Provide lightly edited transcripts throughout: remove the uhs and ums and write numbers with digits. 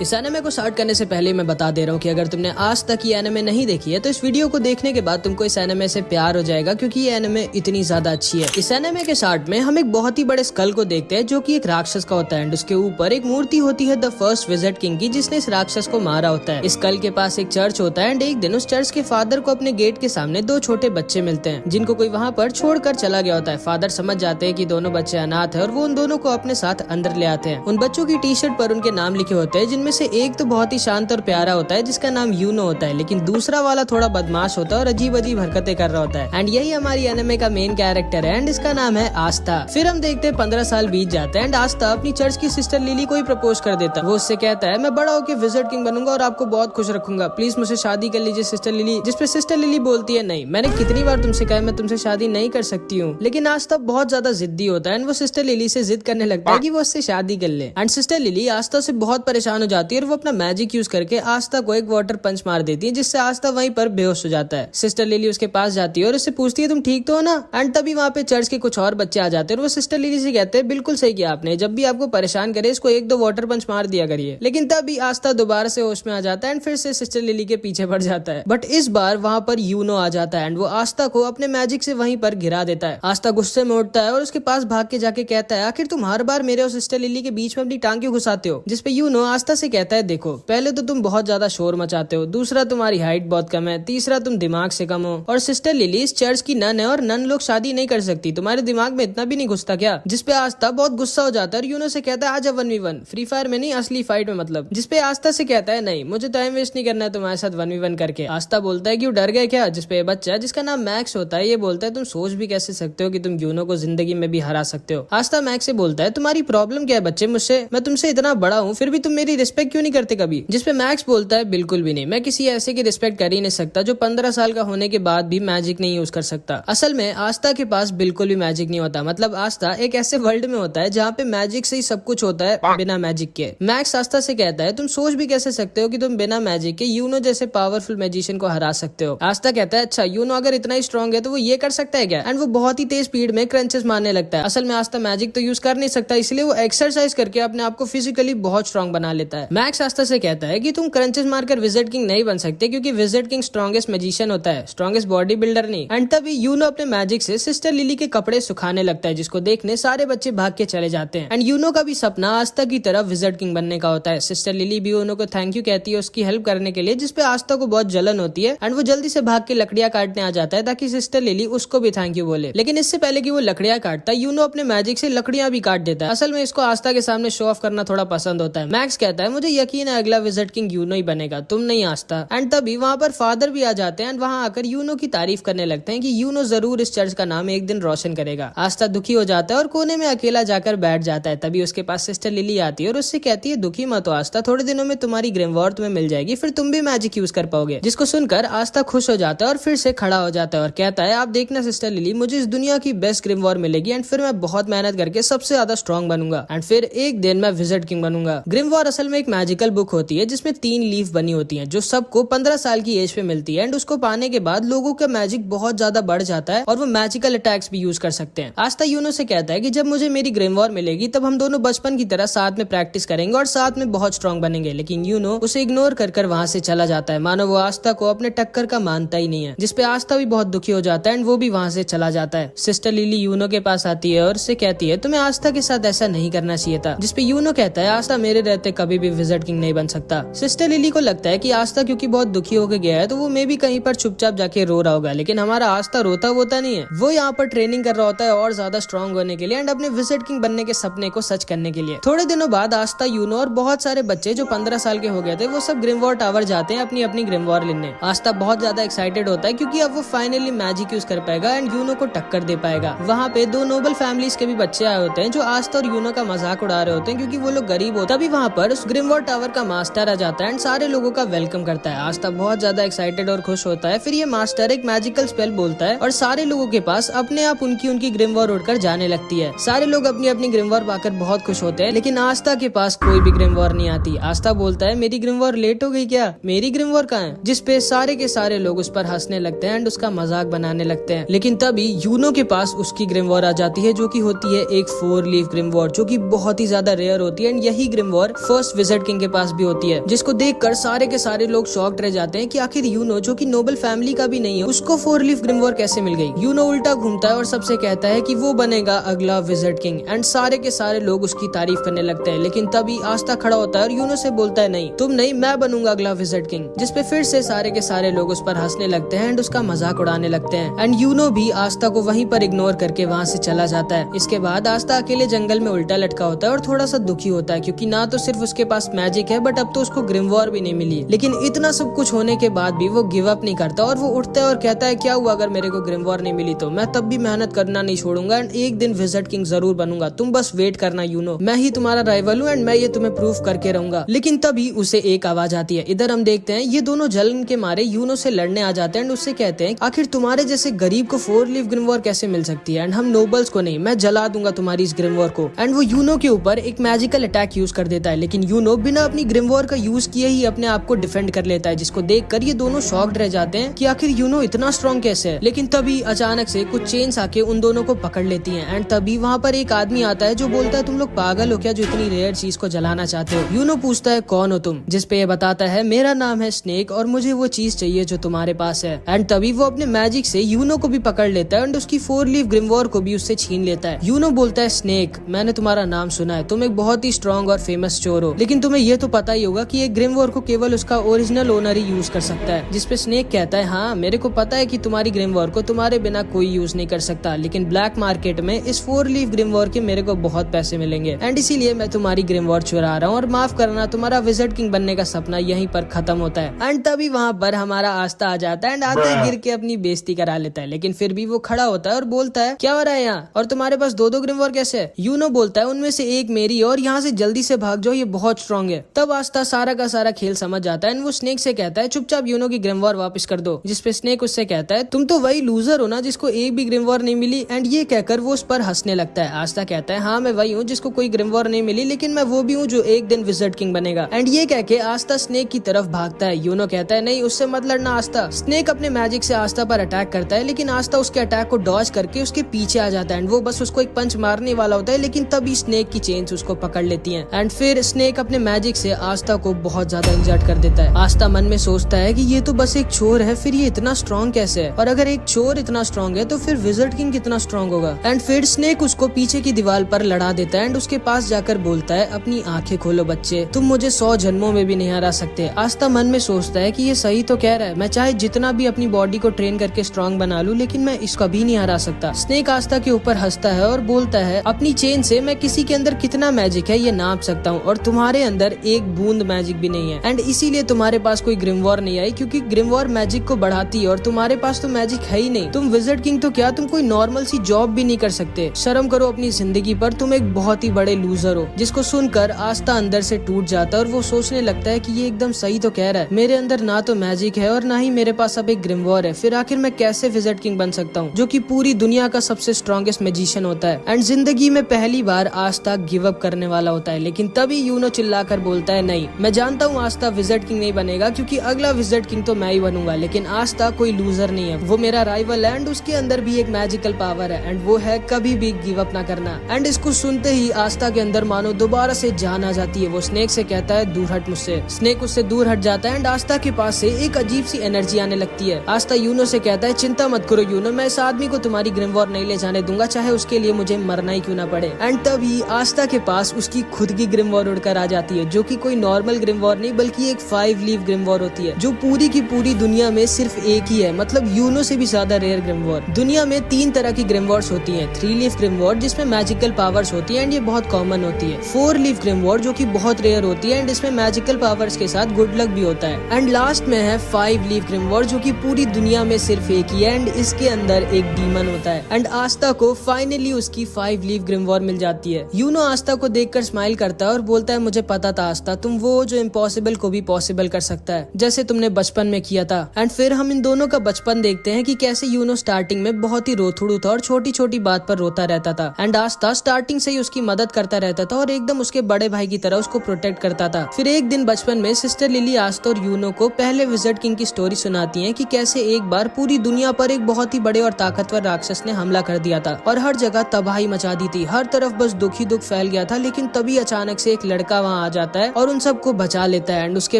इस एनिमे को स्टार्ट करने से पहले मैं बता दे रहा हूँ कि अगर तुमने आज तक ये एनिमे नहीं देखी है तो इस वीडियो को देखने के बाद तुमको इस एनिमे से प्यार हो जाएगा, क्योंकि ये एनिमे इतनी ज्यादा अच्छी है। इस एनिमे के स्टार्ट में हम एक बहुत ही बड़े स्कल को देखते हैं जो कि एक राक्षस का होता है एंड उसके ऊपर एक मूर्ति होती है द फर्स्ट विजिट किंग की, जिसने इस राक्षस को मारा होता है। इस स्कल के पास एक चर्च होता है एंड एक दिन उस चर्च के फादर को अपने गेट के सामने दो छोटे बच्चे मिलते हैं जिनको कोई वहाँ पर छोड़कर चला गया होता है। फादर समझ जाते हैं कि दोनों बच्चे अनाथ है और वो उन दोनों को अपने साथ अंदर ले आते हैं। उन बच्चों की टी शर्ट पर उनके नाम लिखे होते हैं, जिनमें से एक तो बहुत ही शांत और प्यारा होता है जिसका नाम यूनो होता है, लेकिन दूसरा वाला थोड़ा बदमाश होता है और अजीब अजीब हरकतें कर रहा होता है। एंड यही हमारी एनिमे का मेन कैरेक्टर है एंड इसका नाम है आस्था। फिर हम देखते हैं 15 साल बीत जाते हैं एंड आस्था अपनी चर्च की सिस्टर लिली को ही प्रपोज कर देता है। वो उससे कहता है मैं बड़ा होकर विजिट किंग बनूंगा और आपको बहुत खुश रखूंगा, प्लीज मुझसे शादी कर लीजिए सिस्टर लिली। जिसपे सिस्टर लिली बोलती है नहीं, मैंने कितनी बार तुमसे कहा मैं तुमसे शादी नहीं कर सकती हूँ। लेकिन आस्था बहुत ज्यादा जिद्दी होता है एंड वो सिस्टर लिली से जिद करने लगता है कि वो उससे शादी कर ले। एंड सिस्टर लिली आस्था से बहुत परेशान हो जाती है और वो अपना मैजिक यूज करके आस्था को एक वाटर पंच मार देती है, जिससे आस्था वहीं पर बेहोश हो जाता है। सिस्टर लिली उसके पास जाती है और उससे पूछती है तुम ठीक तो हो ना। एंड तभी वहाँ पे चर्च के कुछ और बच्चे आ जाते हैं और वो सिस्टर लिली से कहते हैं बिल्कुल सही किया आपने, जब भी आपको परेशान करे इसको एक दो वाटर पंच मार दिया करिए। लेकिन तभी आस्था दोबारा से होश में आ जाता है एंड फिर से सिस्टर लिली के पीछे पड़ जाता है। बट इस बार वहाँ पर यूनो आ जाता है एंड वो आस्था को अपने मैजिक से वहीं पर गिरा देता है। आस्था गुस्से में उठता है और उसके पास भाग के जाके कहता है आखिर तुम हर बार मेरे और सिस्टर लिली के बीच में अपनी टांग क्यों घुसाते हो। जिसपे यूनो आस्था से कहता है देखो, पहले तो तुम बहुत ज्यादा शोर मचाते हो, दूसरा तुम्हारी हाइट बहुत कम है, तीसरा तुम दिमाग से कम हो, और सिस्टर लिली इस चर्च की नन है और नन लोग शादी नहीं कर सकती, तुम्हारे दिमाग में इतना भी नहीं घुसता क्या। जिसपे आस्था बहुत गुस्सा हो जाता है और यूनो से कहता है आजा 1v1 फ्री फायर में नहीं असली फाइट में मतलब। जिसपे आस्था से कहता है नहीं, मुझे टाइम वेस्ट नहीं करना है तुम्हारे साथ 1v1 करके। आस्था बोलता है कि वो डर गए क्या। जिसपे बच्चा जिसका नाम मैक्स होता है ये बोलता है तुम सोच भी कैसे सकते हो कि तुम यूनो को जिंदगी में भी हरा सकते हो। आस्था मैक्स से बोलता है तुम्हारी प्रॉब्लम क्या है बच्चे, मुझसे मैं तुमसे इतना बड़ा हूँ फिर भी तुम मेरी रिस्पेक्ट क्यों नहीं करते कभी। जिसपे मैक्स बोलता है बिल्कुल भी नहीं, मैं किसी ऐसे की रिस्पेक्ट कर ही नहीं सकता जो 15 साल का होने के बाद भी मैजिक नहीं यूज कर सकता। असल में आस्था के पास बिल्कुल भी मैजिक नहीं होता, मतलब आस्था एक ऐसे वर्ल्ड में होता है जहाँ पे मैजिक से ही सब कुछ होता है बिना मैजिक के। मैक्स आस्था से कहता है तुम सोच भी कैसे सकते हो कि तुम बिना मैजिक के यूनो जैसे पावरफुल मैजिशियन को हरा सकते हो। आस्था कहता है अच्छा यूनो अगर इतना ही स्ट्रॉन्ग है तो वो ये कर सकता है क्या। एंड वो बहुत ही तेज स्पीड में क्रंचेस मारने लगता है। असल में आस्था मैजिक तो यूज कर नहीं सकता, इसलिए वो एक्सरसाइज करके अपने आप को फिजिकली बहुत स्ट्रॉन्ग बना लेता है। मैक्स आस्था से कहता है कि तुम क्रंचेस मारकर विजिट किंग नहीं बन सकते, क्योंकि विजिट किंग स्ट्रॉन्गेस्ट मैजिशियन होता है, स्ट्रॉन्गेस्ट बॉडी बिल्डर नहीं। एंड तभी यूनो अपने मैजिक से सिस्टर लिली के कपड़े सुखाने लगता है, जिसको देखने सारे बच्चे भाग के चले जाते हैं। एंड यूनो का भी सपना आस्था की तरह विजिट किंग बनने का होता है। सिस्टर लिली भी यूनो को थैंक यू कहती है उसकी हेल्प करने के लिए, जिसपे आस्था को बहुत जलन होती है एंड वो जल्दी से भाग के लकड़ियां काटने आ जाता है ताकि सिस्टर लिली उसको भी थैंक यू बोले। लेकिन इससे पहले कि वो लकड़ियां काटता है यूनो अपने मैजिक से लकड़ियां भी काट देता है। असल में इसको आस्था के सामने शो ऑफ करना थोड़ा पसंद होता है। मैक्स कहता है मुझे यकीन है अगला विजिट किंग यूनो ही बनेगा, तुम नहीं आस्था। एंड तभी वहाँ पर फादर भी आ जाते हैं एंड वहाँ आकर यूनो की तारीफ करने लगते हैं कि यूनो जरूर इस चर्च का नाम एक दिन रोशन करेगा। आस्था दुखी हो जाता है और कोने में अकेला जाकर बैठ जाता है। तभी उसके पास सिस्टर लिली आती है और उससे कहती है दुखी मत हो आस्था, थोड़े दिनों में तुम्हारी ग्रिमवॉर तुम्हें मिल जाएगी, फिर तुम भी मैजिक यूज कर पाओगे। जिसको सुनकर आस्था खुश हो जाता है और फिर से खड़ा हो जाता है और कहता है आप देखना सिस्टर लिली, मुझे इस दुनिया की बेस्ट ग्रिमवॉर मिलेगी एंड फिर मैं बहुत मेहनत करके सबसे ज्यादा स्ट्रॉन्ग बनूंगा एंड फिर एक दिन मैं विजिट किंग बनूंगा। ग्रिमवॉर असल में एक मैजिकल बुक होती है जिसमें 3 लीफ बनी होती है जो सबको 15 साल की एज पे मिलती है एंड उसको पाने के बाद लोगों का मैजिक बहुत ज्यादा बढ़ जाता है और वो मैजिकल अटैक्स भी यूज कर सकते हैं। आस्था यूनो से कहता है कि जब मुझे मेरी ग्रिमवॉर मिलेगी तब हम दोनों बचपन की तरह साथ में प्रैक्टिस करेंगे और साथ में बहुत स्ट्रॉन्ग बनेंगे। लेकिन यूनो उसे इग्नोर कर वहाँ से चला जाता है, मानो वो आस्था को अपने टक्कर का मानता ही नहीं है। जिसपे आस्था भी बहुत दुखी हो जाता है एंड वो भी वहाँ से चला जाता है। सिस्टर लिली यूनो के पास आती है और उससे कहती है तुम्हें आस्था के साथ ऐसा नहीं करना चाहिए था। जिसपे यूनो कहता है आस्था मेरे रहते कभी भी विजिट किंग नहीं बन सकता। सिस्टर लिली को लगता है कि आस्था क्योंकि बहुत दुखी होकर गया है तो वो मे भी कहीं पर चुपचाप जाके रो रहा होगा, लेकिन हमारा आस्था रोता होता नहीं है, वो यहाँ पर ट्रेनिंग कर रहा होता है और ज्यादा स्ट्रॉन्ग होने के लिए एंड अपने विजिट किंग बनने के सपने को सच करने के लिए। थोड़े दिनों बाद आस्था यूनो और बहुत सारे बच्चे जो 15 साल के हो गए थे वो सब ग्रिमवॉर टावर जाते हैं अपनी अपनी ग्रिमवॉर लेने। आस्था बहुत ज्यादा एक्साइटेड होता है क्योंकि अब वो फाइनली मैजिक यूज कर पाएगा एंड यूनो को टक्कर दे पाएगा। वहाँ पे 2 नोबल फैमिलीज के भी बच्चे आए होते हैं जो आस्था और यूनो का मजाक उड़ा रहे होते हैं क्योंकि वो लोग गरीब होते हैं। तभी वहाँ पर उस ग्रिमवॉर टावर का मास्टर आ जाता है एंड सारे लोगों का वेलकम करता है। आस्था बहुत ज्यादा एक्साइटेड और खुश होता है। फिर ये मास्टर एक मैजिकल स्पेल बोलता है और सारे लोगों के पास अपने आप उनकी ग्रिमवॉर उड़कर जाने लगती है। सारे लोग अपनी अपनी ग्रिमवॉर पाकर बहुत खुश होते हैं, लेकिन आस्था के पास कोई भी ग्रिमवॉर नहीं आती। आस्था बोलता है मेरी ग्रिमवॉर लेट हो गई क्या, मेरी ग्रिमवॉर कहाँ है। जिसपे सारे के सारे लोग उस पर हंसने लगते हैं एंड उसका मजाक बनाने लगते हैं। लेकिन तभी यूनो के पास उसकी ग्रिमवॉर आ जाती है जो कि होती है एक 4 लीफ ग्रिमवॉर जो कि बहुत ही ज्यादा रेयर होती है एंड यही ग्रिमवॉर फर्स्ट विज़र्ड किंग के पास भी होती है, जिसको देखकर सारे के सारे लोग शॉक्ड रह जाते हैं कि आखिर यूनो जो कि नोबल फैमिली का भी नहीं है उसको 4 लीफ ग्रिमवॉर कैसे मिल गई। यूनो उल्टा घूमता है और सबसे कहता है कि वो बनेगा अगला विज़र्ड किंग एंड सारे के सारे लोग उसकी तारीफ करने लगते हैं। लेकिन तभी आस्था खड़ा होता है और यूनो से बोलता है नहीं तुम नहीं, मैं बनूंगा अगला विज़र्ड किंग, जिसपे फिर से सारे के सारे लोग उस पर हंसने लगते हैं एंड उसका मजाक उड़ाने लगते हैं। एंड यूनो भी आस्था को वहीं पर इग्नोर करके वहाँ से चला जाता है। इसके बाद आस्था अकेले जंगल में उल्टा लटका होता है और थोड़ा सा दुखी होता है क्योंकि ना तो सिर्फ उसके पास मैजिक है बट अब तो उसको ग्रिमवॉर भी नहीं मिली। लेकिन इतना सब कुछ होने के बाद भी वो गिव अप नहीं करता और वो उठता है और कहता है क्या हुआ अगर मेरे को ग्रिमवॉर नहीं मिली तो मैं तब भी मेहनत करना नहीं छोड़ूंगा एंड एक दिन विज़र्ड किंग जरूर बनूंगा, तुम बस वेट करना यूनो, मैं ही तुम्हारा राइवल हूँ एंड मैं ये तुम्हें प्रूफ करके रहूंगा। लेकिन तभी उसे एक आवाज आती है। इधर हम देखते हैं ये दोनों जलन के मारे यूनो से लड़ने आ जाते हैं एंड उससे कहते हैं आखिर तुम्हारे जैसे गरीब को 4 लीफ ग्रिमवॉर कैसे मिल सकती है एंड हम नोबल्स को नहीं, मैं जला दूंगा तुम्हारी इस ग्रिमवॉर को। एंड वो यूनो के ऊपर एक मैजिकल अटैक यूज कर देता है, लेकिन यूनो बिना अपनी ग्रिमवॉर का यूज किए ही अपने आप को डिफेंड कर लेता है, जिसको देखकर ये दोनों शॉक्ड रह जाते हैं कि आखिर यूनो इतना स्ट्रॉन्ग कैसे है। लेकिन तभी अचानक से कुछ चेन्स आके उन दोनों को पकड़ लेती हैं एंड तभी वहाँ पर एक आदमी आता है जो बोलता है तुम लोग पागल हो क्या जो इतनी रेयर चीज को जलाना चाहते हो। यूनो पूछता है कौन हो तुम, जिसपे ये बताता है मेरा नाम है स्नेक और मुझे वो चीज चाहिए जो तुम्हारे पास है। एंड तभी वो अपने मैजिक से यूनो को भी पकड़ लेता है एंड उसकी 4 लीफ ग्रिमवॉर को भी उससे छीन लेता है। यूनो बोलता है स्नेक मैंने तुम्हारा नाम सुना है, तुम एक बहुत ही स्ट्रॉन्ग और फेमस चोर हो, लेकिन तुम्हें ये तो पता ही होगा कि एक ग्रिमवॉर को केवल उसका ओरिजिनल ओनर ही यूज कर सकता है। जिसपे स्नेक कहता है हाँ मेरे को पता है कि तुम्हारी ग्रिमवॉर को तुम्हारे बिना कोई यूज नहीं कर सकता, लेकिन ब्लैक मार्केट में इस 4 लीफ ग्रिमवॉर के मेरे को बहुत पैसे मिलेंगे एंड इसीलिए मैं तुम्हारी ग्रिमवॉर चुरा रहा हूँ और माफ करना तुम्हारा विज़र्ड किंग बनने का सपना यहीं पर खत्म होता है। एंड तभी वहाँ पर हमारा आस्था आ जाता है एंड आते गिर के अपनी बेइज्जती करा लेता है, लेकिन फिर भी वो खड़ा होता है और बोलता है क्या हो रहा है यहाँ और तुम्हारे पास 2-2 ग्रिमवॉर कैसे है। यूनो बोलता है उनमें से एक मेरी और यहाँ से जल्दी से भाग जाओ, ये बहुत स्ट्रॉन्ग है। तब आस्था सारा का सारा खेल समझ जाता है एंड वो स्नेक से कहता है चुपचाप यूनो की ग्रिमवॉर वापस कर दो, जिसपे स्नेक उससे कहता है तुम तो वही लूजर हो ना जिसको एक भी ग्रिमवॉर नहीं मिली। एंड ये कहकर वो उस पर हंसने लगता है। आस्था कहता है हाँ मैं वही हूँ जिसको कोई ग्रिमवॉर नहीं मिली, लेकिन मैं वो भी हूँ जो एक दिन विज़र्ड किंग बनेगा। एंड ये कह के आस्था स्नेक की तरफ भागता है। यूनो कहता है नहीं उससे मत लड़ना आस्था। स्नेक अपने मैजिक से आस्था पर अटैक करता है, लेकिन आस्था उसके अटैक को डॉज करके उसके पीछे आ जाता है एंड वो बस उसको एक पंच मारने वाला होता है, लेकिन तभी स्नेक की चेन्स उसको पकड़ लेती हैं एंड फिर स्नेक अपने मैजिक से आस्था को बहुत ज्यादा इंजर्ड कर देता है। आस्था मन में सोचता है कि ये तो बस एक चोर है, फिर ये इतना स्ट्रॉन्ग कैसे है, और अगर एक चोर इतना स्ट्रॉन्ग है तो फिर विज़र्ड किंग कितना स्ट्रॉन्ग होगा। एंड फिर स्नेक उसको पीछे की दीवार पर लड़ा देता है एंड उसके पास जाकर बोलता है अपनी आंखें खोलो बच्चे, तुम मुझे 100 जन्मों में भी नहीं हरा सकते। आस्था मन में सोचता है कि ये सही तो कह रहा है, मैं चाहे जितना भी अपनी बॉडी को ट्रेन करके स्ट्रॉन्ग बना लूं, लेकिन मैं इसका भी नहीं हरा सकता। स्नेक आस्था के ऊपर हंसता है और बोलता है अपनी चेन से मैं किसी के अंदर कितना मैजिक है ये नाप सकता हूँ, और तुम्हारे अंदर एक बूंद मैजिक भी नहीं है एंड इसीलिए तुम्हारे पास कोई ग्रिमवॉर नहीं आई, क्योंकि ग्रिमवॉर मैजिक को बढ़ाती है और तुम्हारे पास तो मैजिक है ही नहीं। तुम विज़र्ड किंग तो क्या, तुम कोई नॉर्मल सी जॉब भी नहीं कर सकते। शर्म करो अपनी जिंदगी पर, तुम एक बहुत ही बड़े लूजर हो। जिसको सुनकर आस्था अंदर से टूट जाता है और वो सोचने लगता है कि ये एकदम सही तो कह रहा है, मेरे अंदर ना तो मैजिक है और ना ही मेरे पास अब एक ग्रिमवॉर है, फिर आखिर मैं कैसे विज़र्ड किंग बन सकता हूँ जो कि पूरी दुनिया का सबसे स्ट्रॉन्गेस्ट मैजिशियन होता है। एंड जिंदगी में पहली बार आस्था गिव अप करने वाला होता है, लेकिन तभी यूनो चिल्लाकर बोलता है नहीं, मैं जानता हूँ आस्था विज़र्ड किंग नहीं बनेगा क्योंकि अगला विज़र्ड किंग तो मैं ही बनूंगा, लेकिन आस्था कोई लूजर नहीं है, वो मेरा राइवल है एंड उसके अंदर भी एक मैजिकल पावर है एंड वो है कभी भी गिव अप ना करना। एंड इसको सुनते ही आस्था के अंदर मानो दोबारा से जान आ जाती है। वो स्नेक से कहता है दूर हट मुझसे। स्नेक उससे दूर हट जाता है एंड आस्था के पास से एक अजीब सी एनर्जी आने लगती है। आस्था यूनो से कहता है चिंता मत करो यूनो, मैं इस आदमी को तुम्हारी ग्रिमवॉर नहीं ले जाने दूंगा, चाहे उसके लिए मुझे मरना ही क्यों ना पड़े। एंड तभी आस्था के पास उसकी खुद की ग्रिमवॉर उड़कर आ जाती है, जो कि कोई नॉर्मल ग्रिमवॉर नहीं बल्कि एक 5 लीफ ग्रिमवॉर होती है, जो पूरी की पूरी दुनिया में सिर्फ एक ही है, मतलब यूनो से भी ज्यादा रेयर ग्रिमवॉर। दुनिया में 3 तरह की ग्रिमवॉर्स होती हैं। 3 लीफ ग्रिमवॉर जिसमें मैजिकल पावर्स होती है एंड ये बहुत कॉमन होती है। 4 लीफ ग्रिमवॉर जो कि बहुत रेयर होती है एंड इसमें मैजिकल पावर्स के साथ गुड लक भी होता है। एंड लास्ट में है 5 लीफ ग्रिमवॉर जो कि पूरी दुनिया में सिर्फ एक ही है एंड इसके अंदर एक डीमन होता है। एंड आस्था को फाइनली उसकी 5 लीफ ग्रिमवॉर मिल जाती है। यूनो आस्था को देखकर स्माइल करता है और बोलता है मुझे पता था आस्था, तुम वो जो इम्पॉसिबल को भी पॉसिबल कर सकता है, जैसे तुमने बचपन में किया था। एंड फिर हम इन दोनों का बचपन देखते हैं कि कैसे यूनो स्टार्टिंग में बहुत ही रोथड़ू था और छोटी छोटी बात पर रोता रहता था एंड आस्था स्टार्टिंग से ही उसकी मदद करता रहता था और एकदम उसके बड़े भाई की तरह उसको प्रोटेक्ट करता था। फिर एक दिन बचपन में सिस्टर लिली आस्था और यूनो को पहले विज़र्ड किंग की स्टोरी सुनाती है कि कैसे एक बार पूरी दुनिया पर एक बहुत ही बड़े और ताकतवर राक्षस ने हमला कर दिया था और हर जगह तबाही मचा दी थी, हर तरफ बस दुख ही दुख फैल गया था। लेकिन तभी अचानक से एक लड़का वहाँ वहाँ आ जाता है और उन सबको बचा लेता है। एंड उसके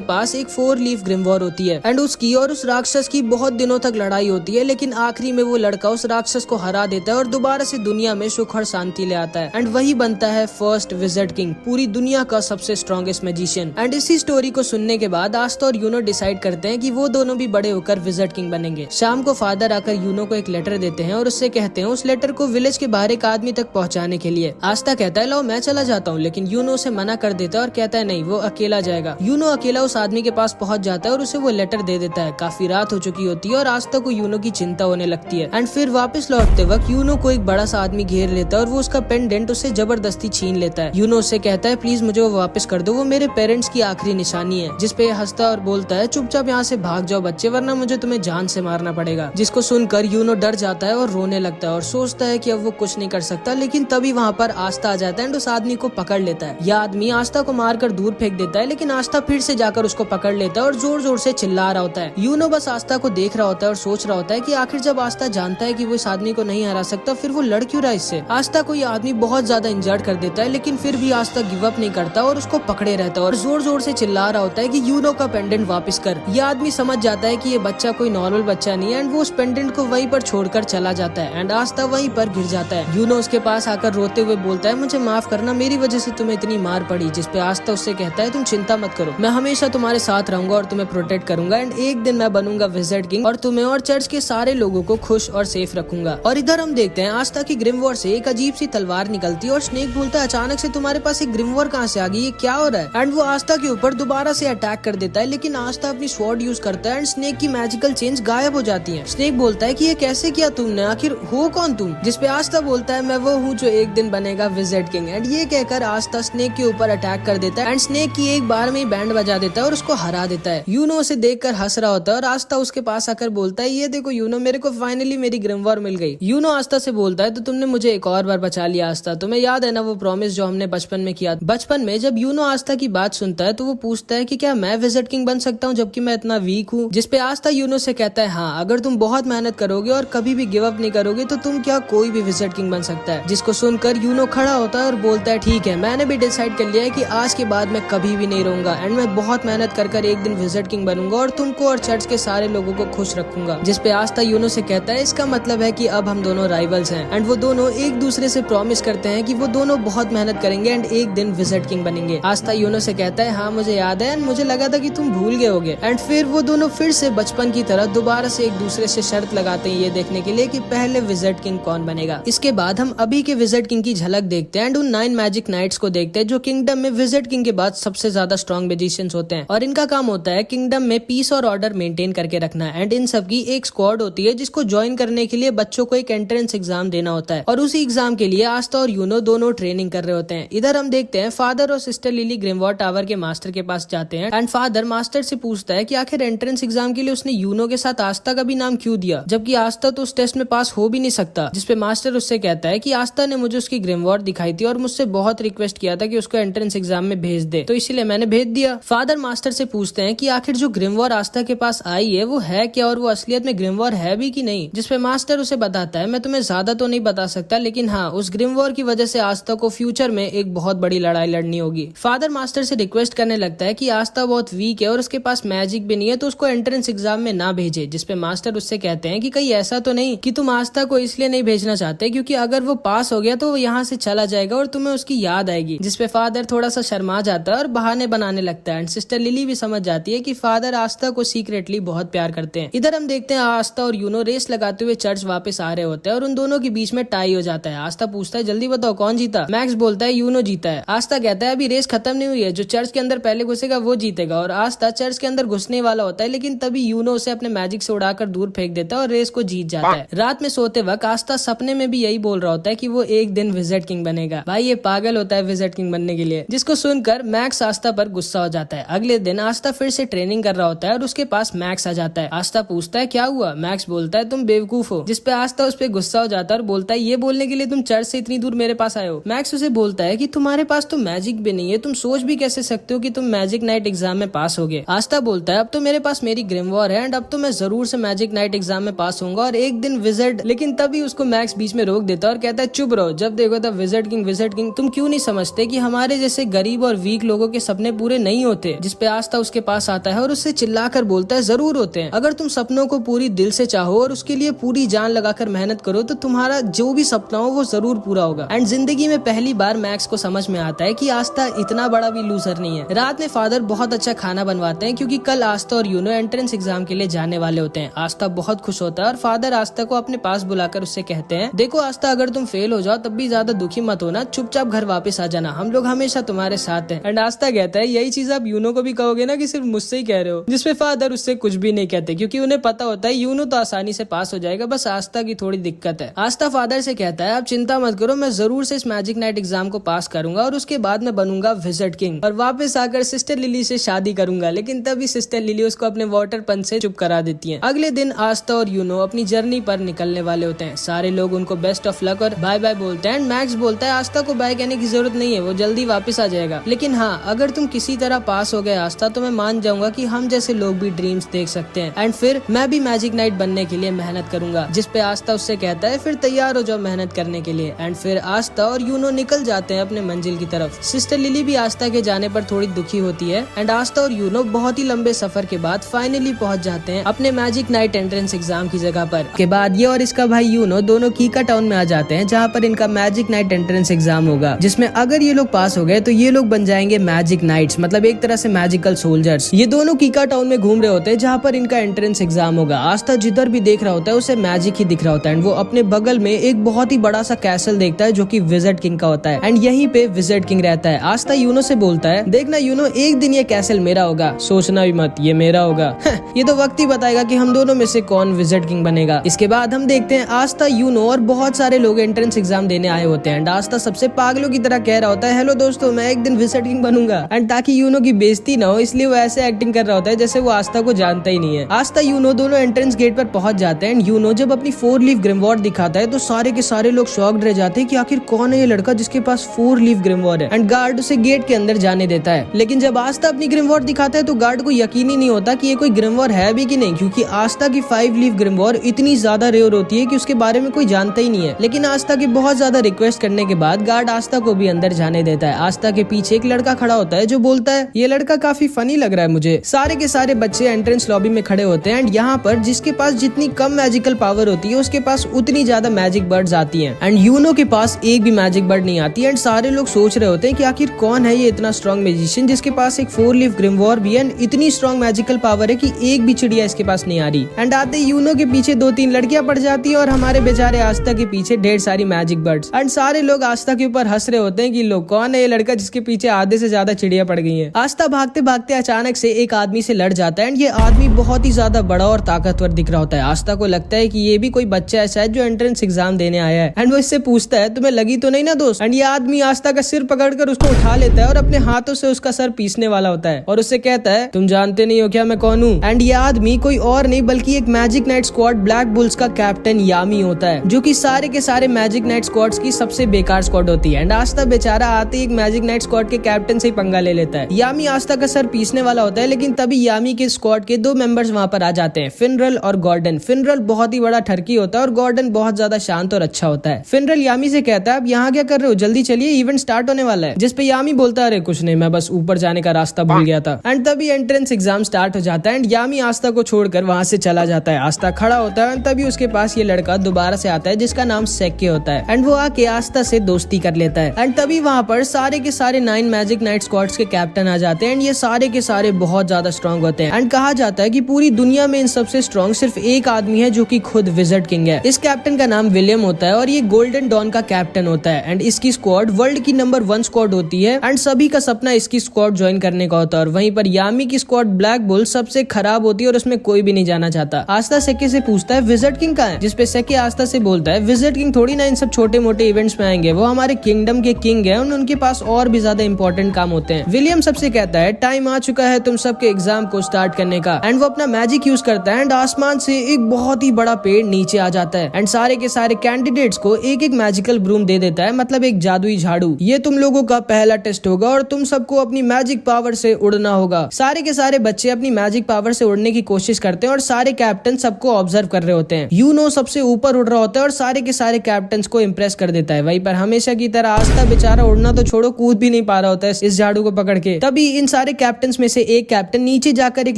पास एक 4 लीफ ग्रिमवॉर होती है एंड उसकी और उस राक्षस की बहुत दिनों तक लड़ाई होती है, लेकिन आखिरी में वो लड़का उस राक्षस को हरा देता है और दोबारा से दुनिया में सुख और शांति ले आता है। एंड वही बनता है फर्स्ट विज़र्ड किंग, पूरी दुनिया का सबसे स्ट्रॉन्गेस्ट मैजिशियन। एंड इसी स्टोरी को सुनने के बाद आस्था और यूनो डिसाइड करते हैं कि वो दोनों भी बड़े होकर विज़र्ड किंग बनेंगे। शाम को फादर आकर यूनो को एक लेटर देते हैं और उससे कहते हैं उस लेटर को विलेज के बाहर एक आदमी तक पहुँचाने के लिए। आस्था कहता है लो मैं चला जाता हूँ, लेकिन यूनो उसे मना कर देता है और कहता है नहीं, वो अकेला जाएगा। यूनो अकेला उस आदमी के पास पहुँच जाता है और उसे वो लेटर दे देता है। काफी रात हो चुकी होती है और आस्था को यूनो की चिंता होने लगती है। एंड फिर वापस लौटते वक्त यूनो को एक बड़ा सा आदमी घेर लेता है और वो उसका पेंडेंट उससे जबरदस्ती छीन लेता है। यूनो उससे कहता है प्लीज मुझे वो वापस कर दो, वो मेरे पेरेंट्स की आखिरी निशानी है। जिसपे हंसता और बोलता है चुपचाप यहाँ से भाग जाओ बच्चे, वरना मुझे तुम्हें जान से मारना पड़ेगा। जिसको सुनकर यूनो डर जाता है और रोने लगता है और सोचता है कि अब वो कुछ नहीं कर सकता, लेकिन तभी वहाँ पर आस्था आ जाता है एंड उस आदमी को पकड़ लेता है। यह आदमी आस्था को मारकर दूर फेंक देता है, लेकिन आस्था फिर से जाकर उसको पकड़ लेता है और जोर जोर से चिल्ला रहा होता है। यूनो बस आस्था को देख रहा होता है और सोच रहा होता है कि आखिर जब आस्था जानता है कि वो इस आदमी को नहीं हरा सकता, फिर वो लड़ क्यों रहा इससे। आस्था को ये आदमी बहुत ज्यादा इंजर्ड कर देता है, लेकिन फिर भी आस्था गिव अप नहीं करता और उसको पकड़े रहता है और जोर जोर से चिल्ला रहा होता है कि यूनो का पेंडेंट वापस कर। यह आदमी समझ जाता है कि ये बच्चा कोई नॉर्मल बच्चा नहीं है एंड वो उस पेंडेंट को वहीं पर छोड़कर चला जाता है एंड आस्था वहीं पर गिर जाता है। यूनो उसके पास आकर रोते हुए बोलता है मुझे माफ करना, मेरी वजह से तुम्हें इतनी मार पड़ी। जिसपे आस्था उससे कहता है तुम चिंता मत करो, मैं हमेशा तुम्हारे साथ रहूंगा और तुम्हें प्रोटेक्ट करूंगा एंड एक दिन मैं बनूंगा विज़र्ड किंग और तुम्हें और चर्च के सारे लोगों को खुश और सेफ रखूंगा। और इधर हम देखते हैं आस्था की ग्रिमवॉर से एक अजीब सी तलवार निकलती है और स्नेक बोलता है अचानक से तुम्हारे पास एक ग्रिमवॉर कहाँ से आ गई, ये क्या हो रहा है। एंड वो आस्था के ऊपर दोबारा से अटैक कर देता है, लेकिन आस्था अपनी स्वॉर्ड यूज करता है एंड स्नेक की मैजिकल चेंज गायब हो जाती है। स्नेक बोलता है कि ये कैसे किया तुमने, आखिर हो कौन तुम। जिसपे आस्था बोलता है मैं वो हूँ जो एक दिन बनेगा विज़र्ड किंग। एंड ये कहकर आस्था स्नेक के ऊपर अटैक कर देता है एंड स्नेक की एक बार में ही बैंड बजा देता है और उसको हरा देता है। यूनो उसे देखकर हंस रहा होता है और आस्था उसके पास आकर बोलता है ये देखो यूनो, मेरे को फाइनली मेरी ग्रिमवॉर मिल गई। यूनो आस्था से बोलता है तो तुमने मुझे एक और बार बचा लिया आस्था, तुम्हें याद है ना वो प्रॉमिस जो हमने बचपन में किया। बचपन में जब यूनो आस्था की बात सुनता है तो वो पूछता है कि क्या मैं विज़र्ड किंग बन सकता हूँ जबकि मैं इतना वीक हूँ। जिसपे आस्था यूनो से कहता है हाँ, अगर तुम बहुत मेहनत करोगे और कभी भी गिव अप नहीं करोगे तो तुम क्या कोई भी विज़र्ड किंग बन सकता है। जिसको सुनकर यूनो खड़ा होता है और बोलता है ठीक है, मैंने भी डिसाइड कर लिया है कि आज के बाद मैं कभी भी नहीं रहूंगा एंड मैं बहुत मेहनत कर एक दिन विज़र्ड किंग बनूंगा और तुमको और चर्च के सारे लोगों को खुश रखूंगा। जिसपे आस्था यूनो से कहता है इसका मतलब है कि अब हम दोनों राइवल्स हैं। एंड वो दोनों एक दूसरे से प्रॉमिस करते हैं कि वो दोनों बहुत मेहनत करेंगे एंड एक दिन विज़र्ड किंग बनेंगे। आस्था यूनो से कहता है हाँ मुझे याद है एंड मुझे लगा था कि तुम भूल गए होगे। एंड फिर वो दोनों फिर से बचपन की तरह दोबारा से एक दूसरे से शर्त लगाते हैं ये देखने के लिए कि पहले विज़र्ड किंग कौन बनेगा। इसके बाद हम अभी के विज़र्ड किंग की झलक देखते हैं एंड उन 9 मैजिक नाइट्स को देखते हैं जो किंगडम में विज़र्ड किंग के बाद सबसे ज्यादा स्ट्रॉन्ग मैजिशियंस होते हैं और इनका काम होता है किंगडम में पीस और ऑर्डर मेंटेन करके रखना। एंड इन सब की एक स्क्वाड होती है जिसको ज्वाइन करने के लिए बच्चों को एक एंट्रेंस एग्जाम देना होता है और उसी एग्जाम के लिए आस्था और यूनो दोनों ट्रेनिंग कर रहे होते हैं। इधर हम देखते हैं फादर और सिस्टर लिली ग्रिमवॉर टावर के मास्टर के पास जाते हैं एंड फादर मास्टर से पूछता है कि आखिर एंट्रेंस एग्जाम के लिए उसने यूनो के साथ आस्था का भी नाम क्यों दिया, जबकि आस्था तो उस टेस्ट में पास हो भी नहीं सकता। जिसपे मास्टर उससे कहता है कि आस्था ने मुझे उसकी ग्रिमवॉर दिखाई थी और मुझसे बहुत रिक्वेस्ट किया था कि उसको एंट्रेंस एग्जाम में भेज दे, तो इसलिए मैंने भेज दिया। फादर मास्टर से पूछते हैं कि आखिर जो ग्रिमवॉर आस्था के पास आई है वो है क्या और वो असलियत में ग्रिमवॉर है भी कि नहीं। जिसपे मास्टर उसे बताता है मैं तुम्हें ज्यादा तो नहीं बता सकता, लेकिन हाँ उस ग्रिमवॉर की वजह से आस्था को फ्यूचर में एक बहुत बड़ी लड़ाई लड़नी होगी। फादर मास्टर से रिक्वेस्ट करने लगता है कि आस्था बहुत वीक है और उसके पास मैजिक भी नहीं है तो उसको एंट्रेंस एग्जाम में ना भेजे। जिसपे मास्टर उससे कहते हैं कि कहीं ऐसा तो नहीं कि तुम आस्था को इसलिए नहीं भेजना चाहते क्योंकि अगर वो पास हो गया तो वो यहाँ से चला जाएगा और तुम्हें उसकी याद आएगी। जिसपे फादर थोड़ा सा शर्मा जाता है और बहाने बनाने लगता है एंड सिस्टर लिली भी समझ जाती है कि फादर आस्था को सीक्रेटली बहुत प्यार करते हैं। इधर हम देखते हैं आस्था और यूनो रेस लगाते हुए चर्च वापस आ रहे होते हैं और उन दोनों के बीच में टाई हो जाता है। आस्था पूछता है जल्दी बताओ कौन जीता। मैक्स बोलता है यूनो जीता है। आस्था कहता है अभी रेस खत्म नहीं हुई है, जो चर्च के अंदर पहले घुसेगा वो जीतेगा। और आस्था चर्च के अंदर घुसने वाला होता है, लेकिन तभी यूनो उसे अपने मैजिक से उड़ाकर दूर फेंक देता है और रेस को जीत जाता है। रात में सोते वक्त आस्था सपने में भी यही बोल रहा होता है कि वो एक दिन विज़र्ड किंग बनेगा। भाई ये पागल होता है विज़र्ड किंग बनने के लिए। जिसको सुनकर मैक्स आस्था पर गुस्सा हो जाता है। अगले दिन आस्था फिर से ट्रेनिंग कर रहा होता है और उसके पास मैक्स आ जाता है। आस्था पूछता है क्या हुआ। मैक्स बोलता है तुम बेवकूफ हो। जिसपे आस्था उस पर गुस्सा हो जाता है और बोलता है ये बोलने के लिए तुम चर्च से इतनी दूर मेरे पास आए हो। मैक्स उसे बोलता है कि तुम्हारे पास तो मैजिक भी नहीं है, तुम सोच भी कैसे सकते हो कि तुम मैजिक नाइट एग्जाम में पास होगे। आस्था बोलता है अब तो मेरे पास मेरी ग्रिमवॉर है एंड अब तो मैं जरूर से मैजिक नाइट एग्जाम में पास होऊंगा और एक दिन विज़र्ड। लेकिन तभी उसको मैक्स बीच में रोक देता है और कहता है चुप रहो, जब देखो तब विज़र्ड किंग तुम क्यों नहीं समझते कि हमारे जैसे गरीब गरीब और वीक लोगों के सपने पूरे नहीं होते, जिसपे आस्था उसके पास आता है और उससे चिल्लाकर बोलता है जरूर होते हैं। अगर तुम सपनों को पूरी दिल से चाहो और उसके लिए पूरी जान लगाकर मेहनत करो तो तुम्हारा जो भी सपना हो वो जरूर पूरा होगा। एंड जिंदगी में पहली बार मैक्स को समझ में आता है कि आस्था इतना बड़ा भी लूजर नहीं है। रात में फादर बहुत अच्छा खाना बनवाते हैं क्योंकि कल आस्था और यूनो एंट्रेंस एग्जाम के लिए जाने वाले होते हैं। आस्था बहुत खुश होता है और फादर आस्था को अपने पास बुलाकर उससे कहते हैं, देखो आस्था, अगर तुम फेल हो जाओ तब भी ज्यादा दुखी मत होना, चुपचाप घर वापस आ जाना, हम लोग हमेशा तुम्हारे साथ हैं। एंड आस्था कहता है, यही चीज आप यूनो को भी कहोगे ना कि सिर्फ मुझसे ही कह रहे हो? जिसपे फादर उससे कुछ भी नहीं कहते क्योंकि उन्हें पता होता है यूनो तो आसानी से पास हो जाएगा, बस आस्था की थोड़ी दिक्कत है। आस्था फादर से कहता है, आप चिंता मत करो, मैं जरूर से इस मैजिक नाइट एग्जाम को पास करूंगा और उसके बाद मैं बनूंगा विजिट किंग और वापस आकर सिस्टर लिली से शादी करूंगा। लेकिन तभी सिस्टर लिली उसको अपने वाटर पंच से चुप करा देती है। अगले दिन आस्था और यूनो अपनी जर्नी पर निकलने वाले होते हैं। सारे लोग उनको बेस्ट ऑफ लक और बाय बाय बोलते हैं। मैक्स बोलता है आस्था को बाय कहने की जरूरत नहीं है, वो जल्दी वापस आ जाएगा। लेकिन हाँ, अगर तुम किसी तरह पास हो गए आस्था तो मैं मान जाऊंगा कि हम जैसे लोग भी ड्रीम्स देख सकते हैं एंड फिर मैं भी मैजिक नाइट बनने के लिए मेहनत करूंगा। जिसपे आस्था उससे कहता है, फिर तैयार हो जाओ मेहनत करने के लिए। एंड फिर आस्था और यूनो निकल जाते हैं अपने मंजिल की तरफ। सिस्टर लिली भी आस्था के जाने पर थोड़ी दुखी होती है एंड आस्था और यूनो बहुत ही लंबे सफर के बाद फाइनली पहुंच जाते हैं अपने मैजिक नाइट एंट्रेंस एग्जाम की जगह पर। के बाद ये और इसका भाई यूनो दोनों कीका टाउन में आ जाते हैं जहाँ पर इनका मैजिक नाइट एंट्रेंस एग्जाम होगा, जिसमें अगर ये लोग पास हो गए तो ये लोग बन जाएंगे मैजिक नाइट्स, मतलब एक तरह से मैजिकल सोल्जर्स। ये दोनों कीका टाउन में घूम रहे होते हैं जहाँ पर इनका एंट्रेंस एग्जाम होगा। आस्था जिधर भी देख रहा होता है उसे मैजिक ही दिख रहा होता है एंड वो अपने बगल में एक बहुत ही बड़ा सा कैसल देखता है जो कि विजिट किंग का होता है एंड यहीं पे विजिट किंग रहता है। आस्था यूनो से बोलता है, देखना यूनो, एक दिन ये कैसल मेरा होगा, सोचना भी मत ये मेरा होगा। ये तो वक्त ही बताएगा कि हम दोनों में से कौन विजिट किंग बनेगा। इसके बाद हम देखते हैं आस्था, यूनो और बहुत सारे लोग एंट्रेंस एग्जाम देने आए होते हैं एंड आस्था सबसे पागलों की तरह कह रहा होता है, हेलो दोस्तों, मैं एक दिन विजिट किंग बनूंगा। एंड ताकि यूनो की बेइज्जती ना हो इसलिए वो ऐसे एक्टिंग कर रहा होता है जैसे वो आस्था को जानता ही नहीं है। आस्था यूनो दोनों एंट्रेंस गेट पर पहुंच जाते हैं एंड यूनो जब अपनी 4 लीफ ग्रिमवॉर्ड दिखाता है तो सारे के सारे लोग शॉक्ड रह जाते हैं कि आखिर कौन है ये लड़का जिसके पास 4 लीफ ग्रिमवॉर्ड है। एंड गार्ड उसे गेट के अंदर जाने देता है। लेकिन जब आस्था अपनी ग्रिमवॉर्ड दिखाता है तो गार्ड को यकीन ही नहीं होता कि ये कोई ग्रिमवॉर्ड है भी कि नहीं, क्योंकि आस्था की 5 लीफ ग्रिमवॉर्ड इतनी ज्यादा रेयर होती है कि उसके बारे में कोई जानता ही नहीं है। लेकिन आस्था की बहुत ज्यादा रिक्वेस्ट करने के बाद गार्ड आस्था को भी अंदर जाने देता है। आस्था के पीछे एक लड़का खड़ा होता है जो बोलता है, ये लड़का काफी फनी लग रहा है मुझे। सारे के सारे बच्चे एंट्रेंस लॉबी में खड़े होते हैं एंड यहाँ पर जिसके पास जितनी कम मैजिकल पावर होती है उसके पास उतनी ज्यादा मैजिक बर्ड्स आती हैं एंड यूनो के पास एक भी मैजिक बर्ड नहीं आती। एंड सारे लोग सोच रहे होते हैं कि आखिर कौन है ये इतना स्ट्रॉन्ग मैजिशियन जिसके पास एक 4 लीफ ग्रिमवॉर्ड भी है, इतनी स्ट्रॉन्ग मैजिकल पावर है कि एक भी चिड़िया इसके पास नहीं आ रही। एंड आते यूनो के पीछे 2-3 लड़कियां पड़ जाती है और हमारे बेचारे आस्था के पीछे ढेर सारी मैजिक बर्ड्स। एंड सारे लोग आस्था के ऊपर हंस रहे होते हैं कि लोग कौन है ये लड़का जिसके पीछे आधे से ज्यादा चिड़िया पड़ गई है। आस्था भागते भागते अचानक से एक आदमी से लड़ जाता है एंड ये आदमी बहुत ही ज्यादा बड़ा और ताकतवर दिख रहा होता है। आस्था को लगता है कि ये भी कोई बच्चा ऐसा है जो एंट्रेंस एग्जाम देने आया है एंड वो इससे पूछता है, तुम्हें लगी तो नहीं ना दोस्त? एंड ये आदमी आस्था का सिर पकड़कर उसको उठा लेता है और अपने हाथों से उसका सर पीसने वाला होता है और उससे कहता है, तुम जानते नहीं हो क्या मैं कौन हूँ? एंड ये आदमी कोई और नहीं बल्कि एक magic night squad black bulls का कैप्टन यामी होता है, जो कि सारे के सारे मैजिक नाइट स्क्वाड्स की सबसे बेकार स्क्वाड होती है। एंड आस्था बेचारा आते ही एक मैजिक नाइट स्क्वाड के कैप्टन से ही पंगा ले लेता है। यामी आस्था का सर पीसने वाला होता है लेकिन तभी यामी के स्क्वाड के 2 मेंबर्स वहाँ पर आ जाते हैं, फिनरल और गॉर्डन। फिनरल बहुत ही बड़ा ठरकी होता है और गॉर्डन बहुत ज्यादा शांत और अच्छा होता है। फिनरल यामी से कहता है, आप यहाँ क्या कर रहे हो, जल्दी चलिए इवेंट स्टार्ट होने वाला है। जिसपे यामी बोलता है, अरे कुछ नहीं, मैं बस ऊपर जाने का रास्ता भूल गया था। एंड तभी एंट्रेंस एग्जाम स्टार्ट हो जाता है एंड यामी आस्था को छोड़कर वहाँ से चला जाता है। आस्था खड़ा होता है एंड तभी उसके पास ये लड़का दोबारा से आता है जिसका नाम सेक्के होता है एंड वो आके आस्था से दोस्ती कर लेता है। एंड तभी वहाँ पर सारे के सारे 9 मैजिक नाइट स्क्वाड्स के कैप्टन आ जाते हैं एंड ये सारे के सारे बहुत ज्यादा स्ट्रॉन्ग होते हैं। एंड कहा जाता है कि पूरी दुनिया में इन सबसे स्ट्रॉन्ग सिर्फ एक आदमी है जो कि खुद विजिट किंग है। इस कैप्टन का नाम विलियम होता है और ये गोल्डन डॉन का कैप्टन होता है एंड इसकी स्क्वाड वर्ल्ड की नंबर 1 स्क्वाड होती है एंड सभी का सपना इसकी स्क्वाड ज्वाइन करने का होता है। और वहीं पर यामी की स्क्वाड ब्लैक बुल सबसे खराब होती है और उसमें कोई भी नहीं जाना चाहता। आस्था सेके से पूछता है, विजिट किंग कहाँ है? जिसपे सेके आस्था से बोलता है, विजिट किंग थोड़ी ना इन सब छोटे मोटे इवेंट्स में आएंगे, वो हमारे किंगडम के किंग है, उनके पास और भी ज्यादा इंपॉर्टेंट काम होते हैं। विलियम सबसे कहता है, टाइम आ चुका है तुम सबके एग्जाम को स्टार्ट करने का। एंड वो अपना मैजिक यूज करता है एंड आसमान से एक बहुत ही बड़ा पेड़ नीचे आ जाता है एंड सारे के सारे कैंडिडेट्स को एक एक मैजिकल ब्रूम दे देता है, मतलब एक जादुई झाड़ू। ये तुम लोगों का पहला टेस्ट होगा और तुम सबको अपनी मैजिक पावर से उड़ना होगा। सारे के सारे बच्चे अपनी मैजिक पावर से उड़ने की कोशिश करते हैं और सारे कैप्टन सबको ऑब्जर्व कर रहे होते हैं। यूनो सबसे ऊपर उड़ रहा होता है और सारे के सारे कैप्टन को इम्प्रेस कर देता है। वहीं पर हमेशा की तरह आस्था बेचारा उड़ना तो छोड़ो, कूद भी भी नहीं पा रहा होता है इस झाड़ू को पकड़ के। तभी इन सारे कैप्टन में से एक कैप्टन नीचे जाकर एक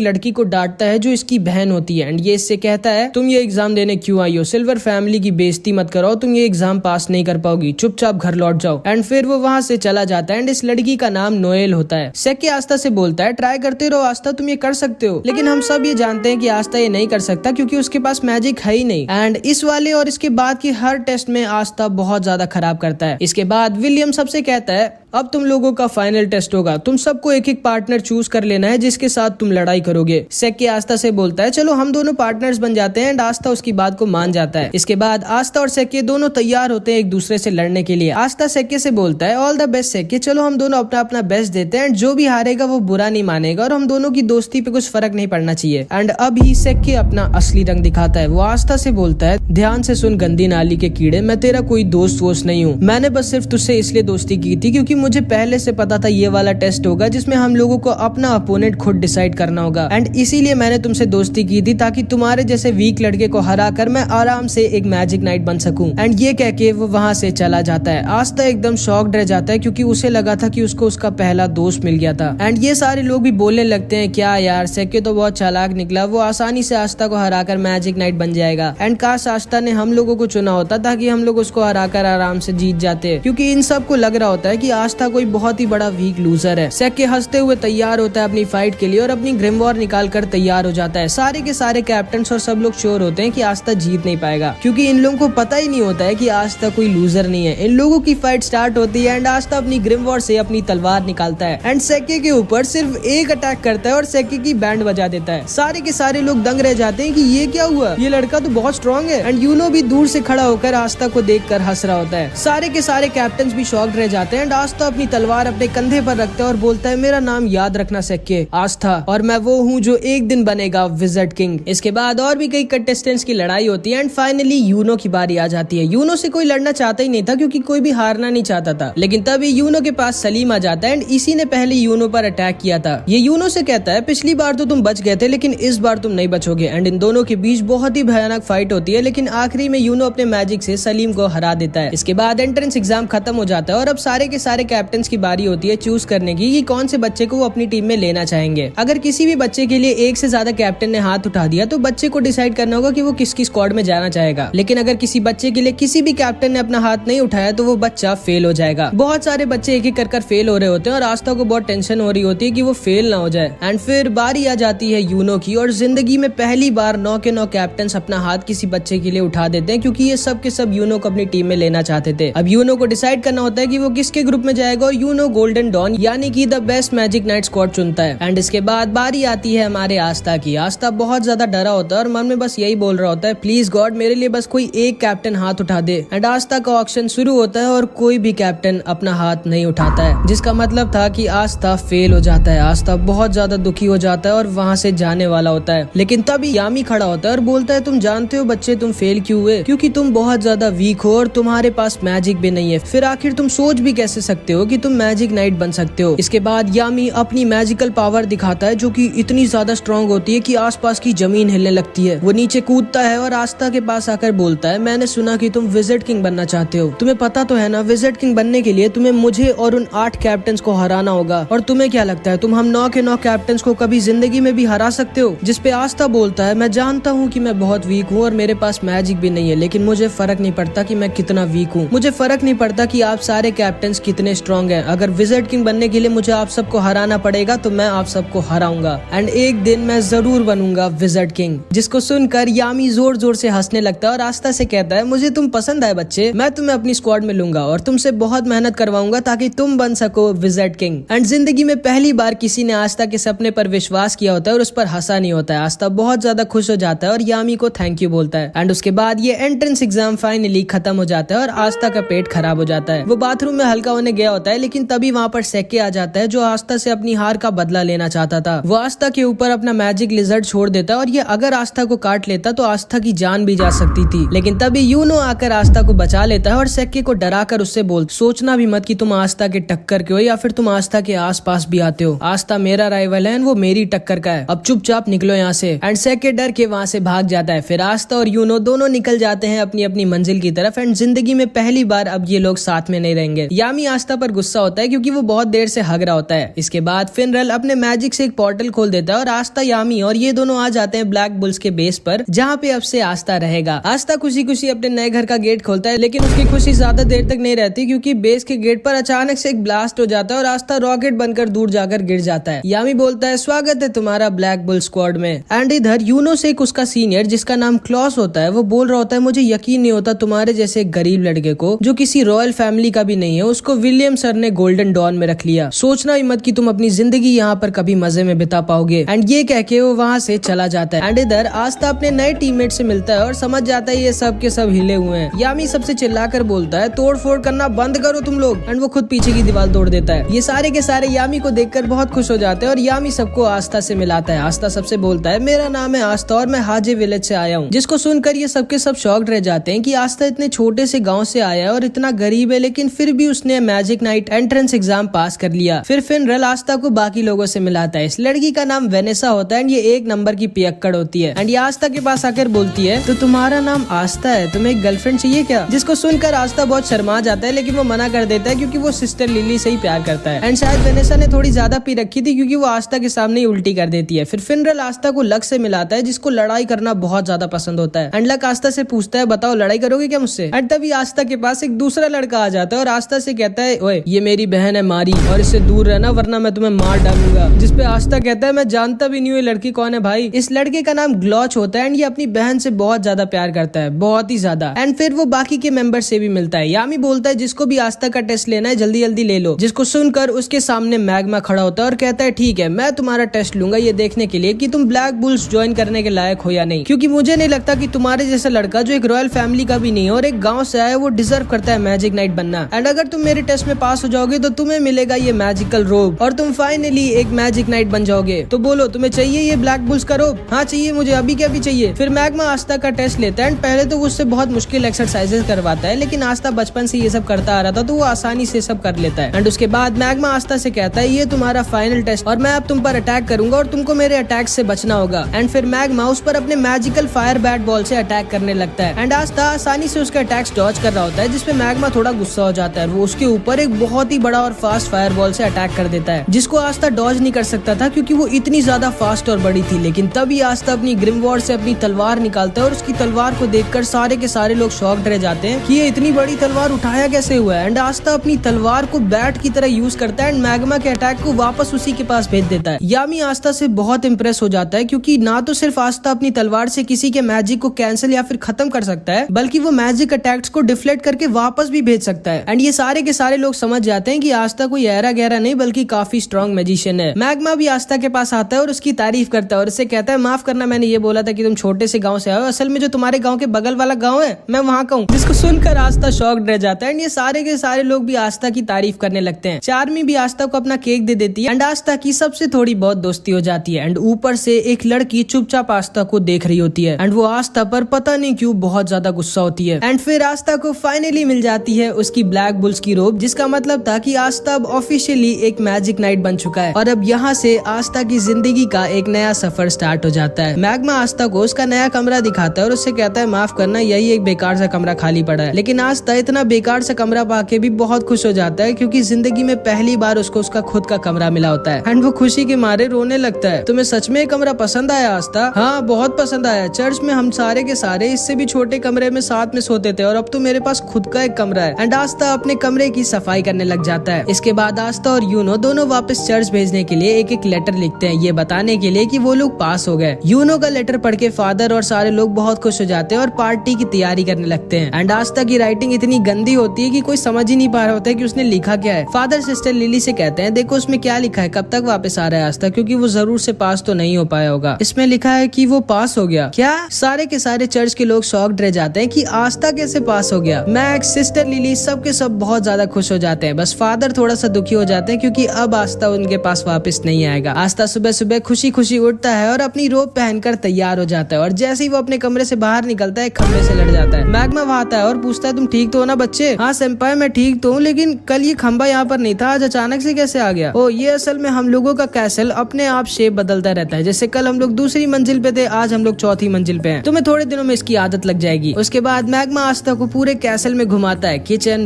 लड़की को डांटता है जो इसकी बहन होती है एंड ये इससे कहता है तुम ये एग्जाम देने क्यों आई हो, सिल्वर फैमिली की बेइज्जती मत करो, तुम ये एग्जाम पास नहीं कर पाओगी, चुपचाप घर लौट जाओ। एंड फिर वो वहां से चला जाता है एंड इस लड़की का नाम नोएल होता है। सेक्के आस्था से बोलता है ट्राई करते रहो आस्था, तुम ये कर सकते हो। लेकिन हम सब ये जानते हैं कि आस्था ये नहीं कर सकता क्योंकि उसके पास मैजिक है ही नहीं। एंड इस वाले और इसके बाद की हर टेस्ट में आस्था बहुत ज्यादा खराब करता है। इसके बाद विलियम सबसे कहता है अब तुम लोगों का फाइनल टेस्ट होगा, तुम सबको एक एक पार्टनर चूज कर लेना है जिसके साथ तुम लड़ाई करोगे। सेक्के आस्था से बोलता है चलो हम दोनों पार्टनर्स बन जाते हैं एंड आस्था उसकी बात को मान जाता है। इसके बाद आस्था और सेक्के दोनों तैयार होते हैं एक दूसरे से लड़ने के लिए। आस्था सेक्के से बोलता है ऑल द बेस्ट सेक्के, चलो हम दोनों अपना अपना बेस्ट देते हैं एंड जो भी हारेगा वो बुरा नहीं मानेगा और हम दोनों की दोस्ती पे कुछ फर्क नहीं पड़ना चाहिए। एंड अभी सेक्के अपना असली रंग दिखाता है। वो आस्था से बोलता है ध्यान से सुन गंदी नाली के कीड़े, मैं तेरा कोई दोस्त वोस्त नहीं हूँ, मैंने बस सिर्फ तुझसे इसलिए दोस्ती की थी क्योंकि मुझे पहले से पता था ये वाला टेस्ट होगा जिसमें हम लोगों को अपना अपोनेंट खुद डिसाइड करना होगा एंड इसीलिए मैंने तुमसे दोस्ती की थी ताकि तुम्हारे जैसे वीक लड़के को हरा कर मैं आराम से एक मैजिक नाइट बन सकूं। एंड ये कह के वो वहां से चला जाता है। आस्था एकदम शॉक्ड रह जाता है क्योंकि उसे लगा था कि उसको उसका पहला दोस्त मिल गया था। एंड ये सारे लोग भी बोलने लगते हैं क्या यार सेक्के तो बहुत चालाक निकला, वो आसानी से आस्था को हराकर मैजिक नाइट बन जाएगा एंड काश आस्था ने हम लोगों को चुना होता ताकि हम लोग उसको हराकर आराम से जीत जाते, क्योंकि इन सबको लग रहा होता है कि आस्था कोई बहुत ही बड़ा वीक लूजर है। सेक्के हंसते हुए तैयार होता है अपनी फाइट के लिए और अपनी ग्रिमवॉर निकाल कर तैयार हो जाता है। सारे के सारे कैप्टन्स और सब लोग श्योर होते हैं कि आस्था जीत नहीं पाएगा क्योंकि इन लोगों को पता ही नहीं होता है कि आस्था कोई लूजर नहीं है। इन लोगों की फाइट स्टार्ट होती है एंड आस्था अपनी ग्रिमवॉर से अपनी तलवार निकालता है एंड सेक्के के ऊपर सिर्फ एक अटैक करता है और सेक्के की बैंड बजा देता है। सारे के सारे लोग दंग रह जाते हैं कि ये क्या हुआ, ये लड़का तो बहुत स्ट्रॉन्ग है। एंड यूनो भी दूर से खड़ा होकर आस्था को देखकर हंस रहा होता है। सारे के सारे कैप्टन्स भी शॉक्ड रह जाते हैं एंड आस्था अपनी तलवार अपने कंधे पर रखता है और बोलता है मेरा नाम याद रखना सेक्के, आस्था, और मैं वो हूँ जो एक दिन बनेगा विज़र्ड किंग। इसके बाद और भी कई कंटेस्टेंट्स की लड़ाई होती है एंड फाइनली यूनो की बारी आ जाती है। यूनो से कोई लड़ना चाहता ही नहीं था क्योंकि कोई भी हारना नहीं चाहता था, लेकिन तभी यूनो के पास सलीम आ जाता है एंड इसी ने पहले यूनो पर अटैक किया था। ये यूनो से कहता है पिछली बार तो तुम बच गए थे लेकिन इस बार तुम नहीं बचोगे। एंड इन दोनों के बीच बहुत ही भयानक फाइट होती है लेकिन आखिरी में यूनो अपने मैजिक से सलीम को हरा देता है। इसके बाद एंट्रेंस एग्जाम खत्म हो जाता है और अब सारे के सारे कैप्टन की बारी होती है चूज करने की कि कौन से बच्चे को वो अपनी टीम में लेना चाहेंगे। अगर किसी भी बच्चे के लिए एक से ज्यादा कैप्टन ने हाथ उठा दिया तो बच्चे को डिसाइड करना होगा कि वो किसकी स्क्वाड में जाना चाहेगा। लेकिन अगर किसी बच्चे के लिए किसी भी कैप्टन ने अपना हाथ नहीं उठाया तो वो बच्चा फेल हो जाएगा। बहुत सारे बच्चे एक एक कर फेल हो रहे होते हैं और आस्था को बहुत टेंशन हो रही होती है कि वो फेल ना हो जाए। एंड फिर बारी आ जाती है यूनो की और जिंदगी में पहली बार 9 के 9 कैप्टन अपना हाथ किसी बच्चे के लिए उठा देते हैं क्योंकि ये सब के सब यूनो को अपनी टीम में लेना चाहते थे। अब यूनो को डिसाइड करना होता है कि वो किसके ग्रुप में जाएगा और यूनो गोल्डन डॉन यानी कि the best magic night squad चुनता है। एंड इसके बाद बारी आती है हमारे आस्था की। आस्था बहुत ज्यादा डरा होता है और मन में बस यही बोल रहा होता है प्लीज गॉड मेरे लिए बस कोई एक कैप्टन हाथ उठा दे। एंड आस्था का ऑक्शन शुरू होता है और कोई भी कैप्टन अपना हाथ नहीं उठाता है, जिसका मतलब था कि आस्था फेल हो जाता है। आस्था बहुत ज्यादा दुखी हो जाता है और वहाँ से जाने वाला होता है। लेकिन तभी यामी खड़ा होता है और बोलता है तुम जानते हो बच्चे तुम फेल क्यों हुए, क्योंकि तुम बहुत ज्यादा वीक हो और तुम्हारे पास मैजिक भी नहीं है। फिर आखिर तुम सोच भी कैसे सकते हो कि तुम मैजिक नाइट बन सकते हो। इसके बाद यामी अपनी मैजिकल पावर दिखाता है जो कि इतनी ज्यादा स्ट्रॉन्ग होती है कि आसपास की जमीन हिलने लगती है। वो नीचे कूदता है और आस्था के पास आकर बोलता है मैंने सुना कि तुम विज़र्ड किंग बनना चाहते हो, तुम्हें पता तो है ना विज़र्ड किंग बनने के लिए तुम्हें मुझे और उन 8 कैप्टन्स को हराना होगा। और तुम्हें क्या लगता है तुम हम 9 के 9 कैप्टन्स को कभी जिंदगी में भी हरा सकते हो? जिसपे आस्था बोलता है मैं जानता हूँ कि मैं बहुत वीक हूँ और मेरे पास मैजिक भी नहीं है, लेकिन मुझे फर्क नहीं पड़ता कि मैं कितना वीक हूँ। मुझे फर्क नहीं पड़ता कि आप सारे कैप्टन्स कितने स्ट्रॉन्ग हैं। अगर विज़र्ड किंग बनने के लिए मुझे आप सबको हराना पड़ेगा तो मैं आप सबको हराऊंगा एंड एक दिन मैं जरूर बनूंगा विज़र्ड किंग। जिसको सुनकर यामी जोर जोर से हंसने लगता है और आस्था से कहता है मुझे तुम पसंद आए बच्चे, मैं तुम्हें अपनी स्क्वाड में लूंगा और तुमसे बहुत मेहनत करवाऊंगा ताकि तुम बन सको विज़र्ड किंग। एंड जिंदगी में पहली बार किसी ने आस्था के सपने पर विश्वास किया होता है और उस पर हंसा नहीं होता है। आस्था बहुत ज्यादा खुश हो जाता है और यामी को थैंक यू बोलता है। एंड उसके बाद ये एंट्रेंस एग्जाम फाइनली खत्म हो जाता है और आस्था का पेट खराब हो जाता है। वो बाथरूम में हल्का होने गया होता है लेकिन तभी वहाँ पर सेक्के आ जाता है जो आस्था से अपनी हार का बदला लेना चाहता था। वो आस्था के ऊपर अपना मैजिक लिजर्ड छोड़ देता है और ये अगर आस्था को काट लेता तो आस्था की जान भी जा सकती थी। लेकिन तभी यूनो आकर आस्था को बचा लेता है और सेक्के को डरा कर उससे बोल सोचना भी मत कि तुम आस्था के टक्कर के हो या फिर तुम आस्था के आसपास भी आते हो। आस्था मेरा राइवल है, वो मेरी टक्कर का है, अब चुपचाप निकलो यहाँ से। एंड सेक्के डर के वहाँ से भाग जाता है। फिर आस्था और यूनो दोनों निकल जाते हैं अपनी अपनी मंजिल की तरफ एंड जिंदगी में पहली बार अब ये लोग साथ में नहीं रहेंगे। यामी आस्था आस्था पर गुस्सा होता है क्योंकि वो बहुत देर से हग रहा होता है। इसके बाद फिनरल अपने मैजिक से एक पोर्टल खोल देता है और आस्था, यामी और ये दोनों आ जाते हैं ब्लैक बुल्स के बेस पर, जहाँ पे अब से आस्था रहेगा। आस्था खुशी खुशी अपने नए घर का गेट खोलता है, लेकिन उसकी खुशी ज्यादा देर तक नहीं रहती क्योंकि बेस के गेट पर अचानक से एक ब्लास्ट हो जाता है और आस्था रॉकेट बनकर दूर जाकर गिर जाता है। यामी बोलता है, स्वागत है तुम्हारा ब्लैक बुल स्क्वाड में। एंड इधर यूनो से एक उसका सीनियर जिसका नाम क्लॉस होता है, वो बोल रहा होता है, मुझे यकीन नहीं होता तुम्हारे जैसे एक गरीब लड़के को, जो किसी रॉयल फैमिली का भी नहीं है, उसको विलियम सर ने गोल्डन डॉन में रख लिया। सोचना ही मत कि तुम अपनी जिंदगी यहाँ पर कभी मजे में बिता पाओगे। एंड ये कह के वो वहाँ से चला जाता है। एंड इधर आस्था अपने नए टीममेट से मिलता है और समझ जाता है ये सब के सब हिले हुए हैं। यामी सबसे चिल्लाकर बोलता है, तोड़ फोड़ करना बंद करो तुम लोग। एंड वो खुद पीछे की दीवार तोड़ देता है। ये सारे के सारे यामी को देखकर बहुत खुश हो जाते हैं और यामी सबको आस्था से मिलाता है। आस्था सबसे बोलता है, मेरा नाम है आस्था और मैं हाजे विलेज से आया हूँ। जिसको सुनकर ये सबके सब शॉक्ड रह जाते हैं कि आस्था इतने छोटे से गाँव से आया है और इतना गरीब है, लेकिन फिर भी उसने मैजिक नाइट एंट्रेंस एग्जाम पास कर लिया। फिर फिनरल आस्था को बाकी लोगों से मिलाता है। इस लड़की का नाम वेनेसा होता है एंड ये 1 नंबर की पियक्कड़ होती है। एंड ये आस्था के पास आकर बोलती है, तो तुम्हारा नाम आस्था है, तुम्हें एक गर्लफ्रेंड चाहिए क्या? जिसको सुनकर आस्था बहुत शर्मा जाता है, लेकिन वो मना कर देता है क्योंकि वो सिस्टर लिली से ही प्यार करता है। एंड शायद वेनेसा ने थोड़ी ज्यादा पी रखी थी क्योंकि वो आस्था के सामने ही उल्टी कर देती है। फिर फिनरल आस्था को लक से मिलाता है जिसको लड़ाई करना बहुत ज्यादा पसंद होता है। एंड लक आस्था से पूछता है, बताओ लड़ाई करोगे क्या मुझसे? एंड तभी आस्था के पास एक दूसरा लड़का आ जाता है और आस्था से कहता है, ओए ये मेरी बहन है मारी और इससे दूर रहना वरना मैं तुम्हें मार डालूंगा। जिसपे आस्था कहता है, मैं जानता भी नहीं हूँ ये लड़की कौन है भाई। इस लड़के का नाम ग्लॉच होता है एंड ये अपनी बहन से बहुत ज्यादा प्यार करता है, बहुत ही ज्यादा। एंड फिर वो बाकी के मेंबर से भी मिलता है। यामी बोलता है, जिसको भी आस्था का टेस्ट लेना है जल्दी जल्दी ले लो। जिसको सुनकर उसके सामने मैग्मा खड़ा होता है और कहता है, ठीक है मैं तुम्हारा टेस्ट लूंगा ये देखने के लिए कि तुम ब्लैक बुल्स ज्वाइन करने के लायक हो या नहीं, क्योंकि मुझे नहीं लगता कि तुम्हारे जैसा लड़का जो एक रॉयल फैमिली का भी नहीं है और एक गाँव से आया वो डिजर्व करता है मैजिक नाइट बनना। एंड अगर तुम मेरे टेस्ट में पास हो जाओगे तो तुम्हें मिलेगा ये मैजिकल रोब और तुम फाइनली एक मैजिक नाइट बन जाओगे। तो बोलो तुम्हें चाहिए ये ब्लैक बुल्स का रोब? हाँ चाहिए मुझे, अभी क्या भी चाहिए। फिर मैग्मा आस्था का टेस्ट लेता है एंड पहले तो वो उससे बहुत मुश्किल एक्सरसाइजेस करवाता है, लेकिन आस्था बचपन से ये सब करता आ रहा था तो वो आसानी से सब कर लेता है। एंड उसके बाद मैग्मा आस्था से कहता है, ये तुम्हारा फाइनल टेस्ट और मैं अब तुम पर अटैक करूंगा और तुमको मेरे अटैक से बचना होगा। एंड फिर मैग्मा उस पर अपने मैजिकल फायर बैट बॉल से अटैक करने लगता है एंड आस्था आसानी से उसका अटैक्स डॉज कर रहा होता है, जिसपे मैग्मा थोड़ा गुस्सा हो जाता है। वो उसके ऊपर एक बहुत ही बड़ा और फास्ट फायर बॉल से अटैक कर देता है, जिसको आस्था डॉज नहीं कर सकता था क्योंकि वो इतनी ज्यादा फास्ट और बड़ी थी। लेकिन तभी आस्था अपनी ग्रिमवॉर्ड से अपनी तलवार निकालता है और उसकी तलवार को देखकर सारे के सारे लोग शॉक्ड रह जाते हैं कि ये इतनी बड़ी तलवार उठाया कैसे हुआ है। एंड आस्था अपनी तलवार को बैट की तरह यूज करता है एंड मैग्मा के अटैक को वापस उसी के पास भेज देता है। यामी आस्था से बहुत इंप्रेस हो जाता है क्योंकि ना तो सिर्फ आस्था अपनी तलवार से किसी के मैजिक को कैंसिल या फिर खत्म कर सकता है, बल्कि वो मैजिक अटैक्स को डिफ्लेक्ट करके वापस भी भेज सकता है। एंड ये सारे के सारे लोग समझ जाते हैं कि आस्था कोई ऐरा गहरा नहीं बल्कि काफी स्ट्रॉन्ग मैजिशियन है। मैग्मा भी आस्था के पास आता है और उसकी तारीफ करता है और उससे कहता है, माफ करना मैंने ये बोला था कि तुम छोटे से गाँव से आए हो, असल में जो तुम्हारे गाँव के बगल वाला गाँव है मैं वहाँ का हूँ। जिसको सुनकर आस्था शॉक्ड रह जाता है एंड ये सारे के सारे लोग भी आस्था की तारीफ करने लगते हैं। चार्मी भी आस्था को अपना केक दे देती है एंड आस्था की सबसे थोड़ी बहुत दोस्ती हो जाती है। एंड ऊपर से एक लड़की चुपचाप आस्था को देख रही होती है एंड वो आस्था पर पता नहीं क्यों बहुत ज्यादा गुस्सा होती है। एंड फिर आस्था को फाइनली मिल जाती है उसकी ब्लैक बुल्स की रोब, जिसका मतलब था कि आस्था अब ऑफिशियली एक मैजिक नाइट बन चुका है और अब यहाँ से आस्था की जिंदगी का एक नया सफर स्टार्ट हो जाता है। मैग्मा आस्था को उसका नया कमरा दिखाता है और उससे कहता है, माफ करना यही एक बेकार सा कमरा खाली पड़ा है। लेकिन आस्था इतना बेकार सा कमरा पाके भी बहुत खुश हो जाता है क्योंकि जिंदगी में पहली बार उसको उसका खुद का कमरा मिला होता है एंड वो खुशी के मारे रोने लगता है। तुम्हें सच में कमरा पसंद आया आस्था? हाँ बहुत पसंद आया। चर्च में हम सारे के सारे इससे भी छोटे कमरे में साथ में सोते थे और अब तो मेरे पास खुद का एक कमरा है। एंड आस्था अपने कमरे की सफाई करने लग जाता है। इसके बाद आस्था और यूनो दोनों वापस चर्च भेजने के लिए एक एक लेटर लिखते हैं, ये बताने के लिए कि वो लोग पास हो गए। यूनो का लेटर पढ़ के फादर और सारे लोग बहुत खुश हो जाते हैं और पार्टी की तैयारी करने लगते हैं। एंड आस्था की राइटिंग इतनी गंदी होती है कि कोई समझ ही नहीं पा रहा होता है कि उसने लिखा क्या है। फादर सिस्टर लिली से कहते हैं, देखो उसमें क्या लिखा है, कब तक वापस आ रहा है आस्था, क्योंकि वो जरूर से पास तो नहीं हो पाया होगा। इसमें लिखा है कि वो पास हो गया। क्या? सारे के सारे चर्च के लोग शॉक्ड रह जाते हैं कि आस्था कैसे पास हो गया। मैक्स, सिस्टर लिली सब के सब बहुत ज्यादा खुश हो जाते हैं। बस फादर थोड़ा सा दुखी हो जाते हैं क्योंकि अब आस्था उनके पास वापस नहीं आएगा। आस्था सुबह सुबह खुशी खुशी उठता है और अपनी रोब पहनकर तैयार हो जाता है और जैसे ही वो अपने कमरे से बाहर निकलता है खंबे से लड़ जाता है। मैग्मा वहाँ आता है और पूछता है, तुम ठीक तो हो ना बच्चे? हाँ सेंपाई मैं ठीक तो हूँ, लेकिन कल ये खंबा यहाँ पर नहीं था, आज अचानक से कैसे आ गया? ओ ये असल में हम लोगों का कैसल अपने आप शेप बदलता रहता है। जैसे कल हम लोग दूसरी मंजिल पे थे, आज हम लोग चौथी मंजिल पे हैं। तुम्हें थोड़े दिनों में इसकी आदत लग जाएगी। उसके बाद मैग्मा आस्था को पूरे कैसल में घुमाता है, किचन,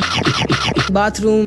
बाथरूम,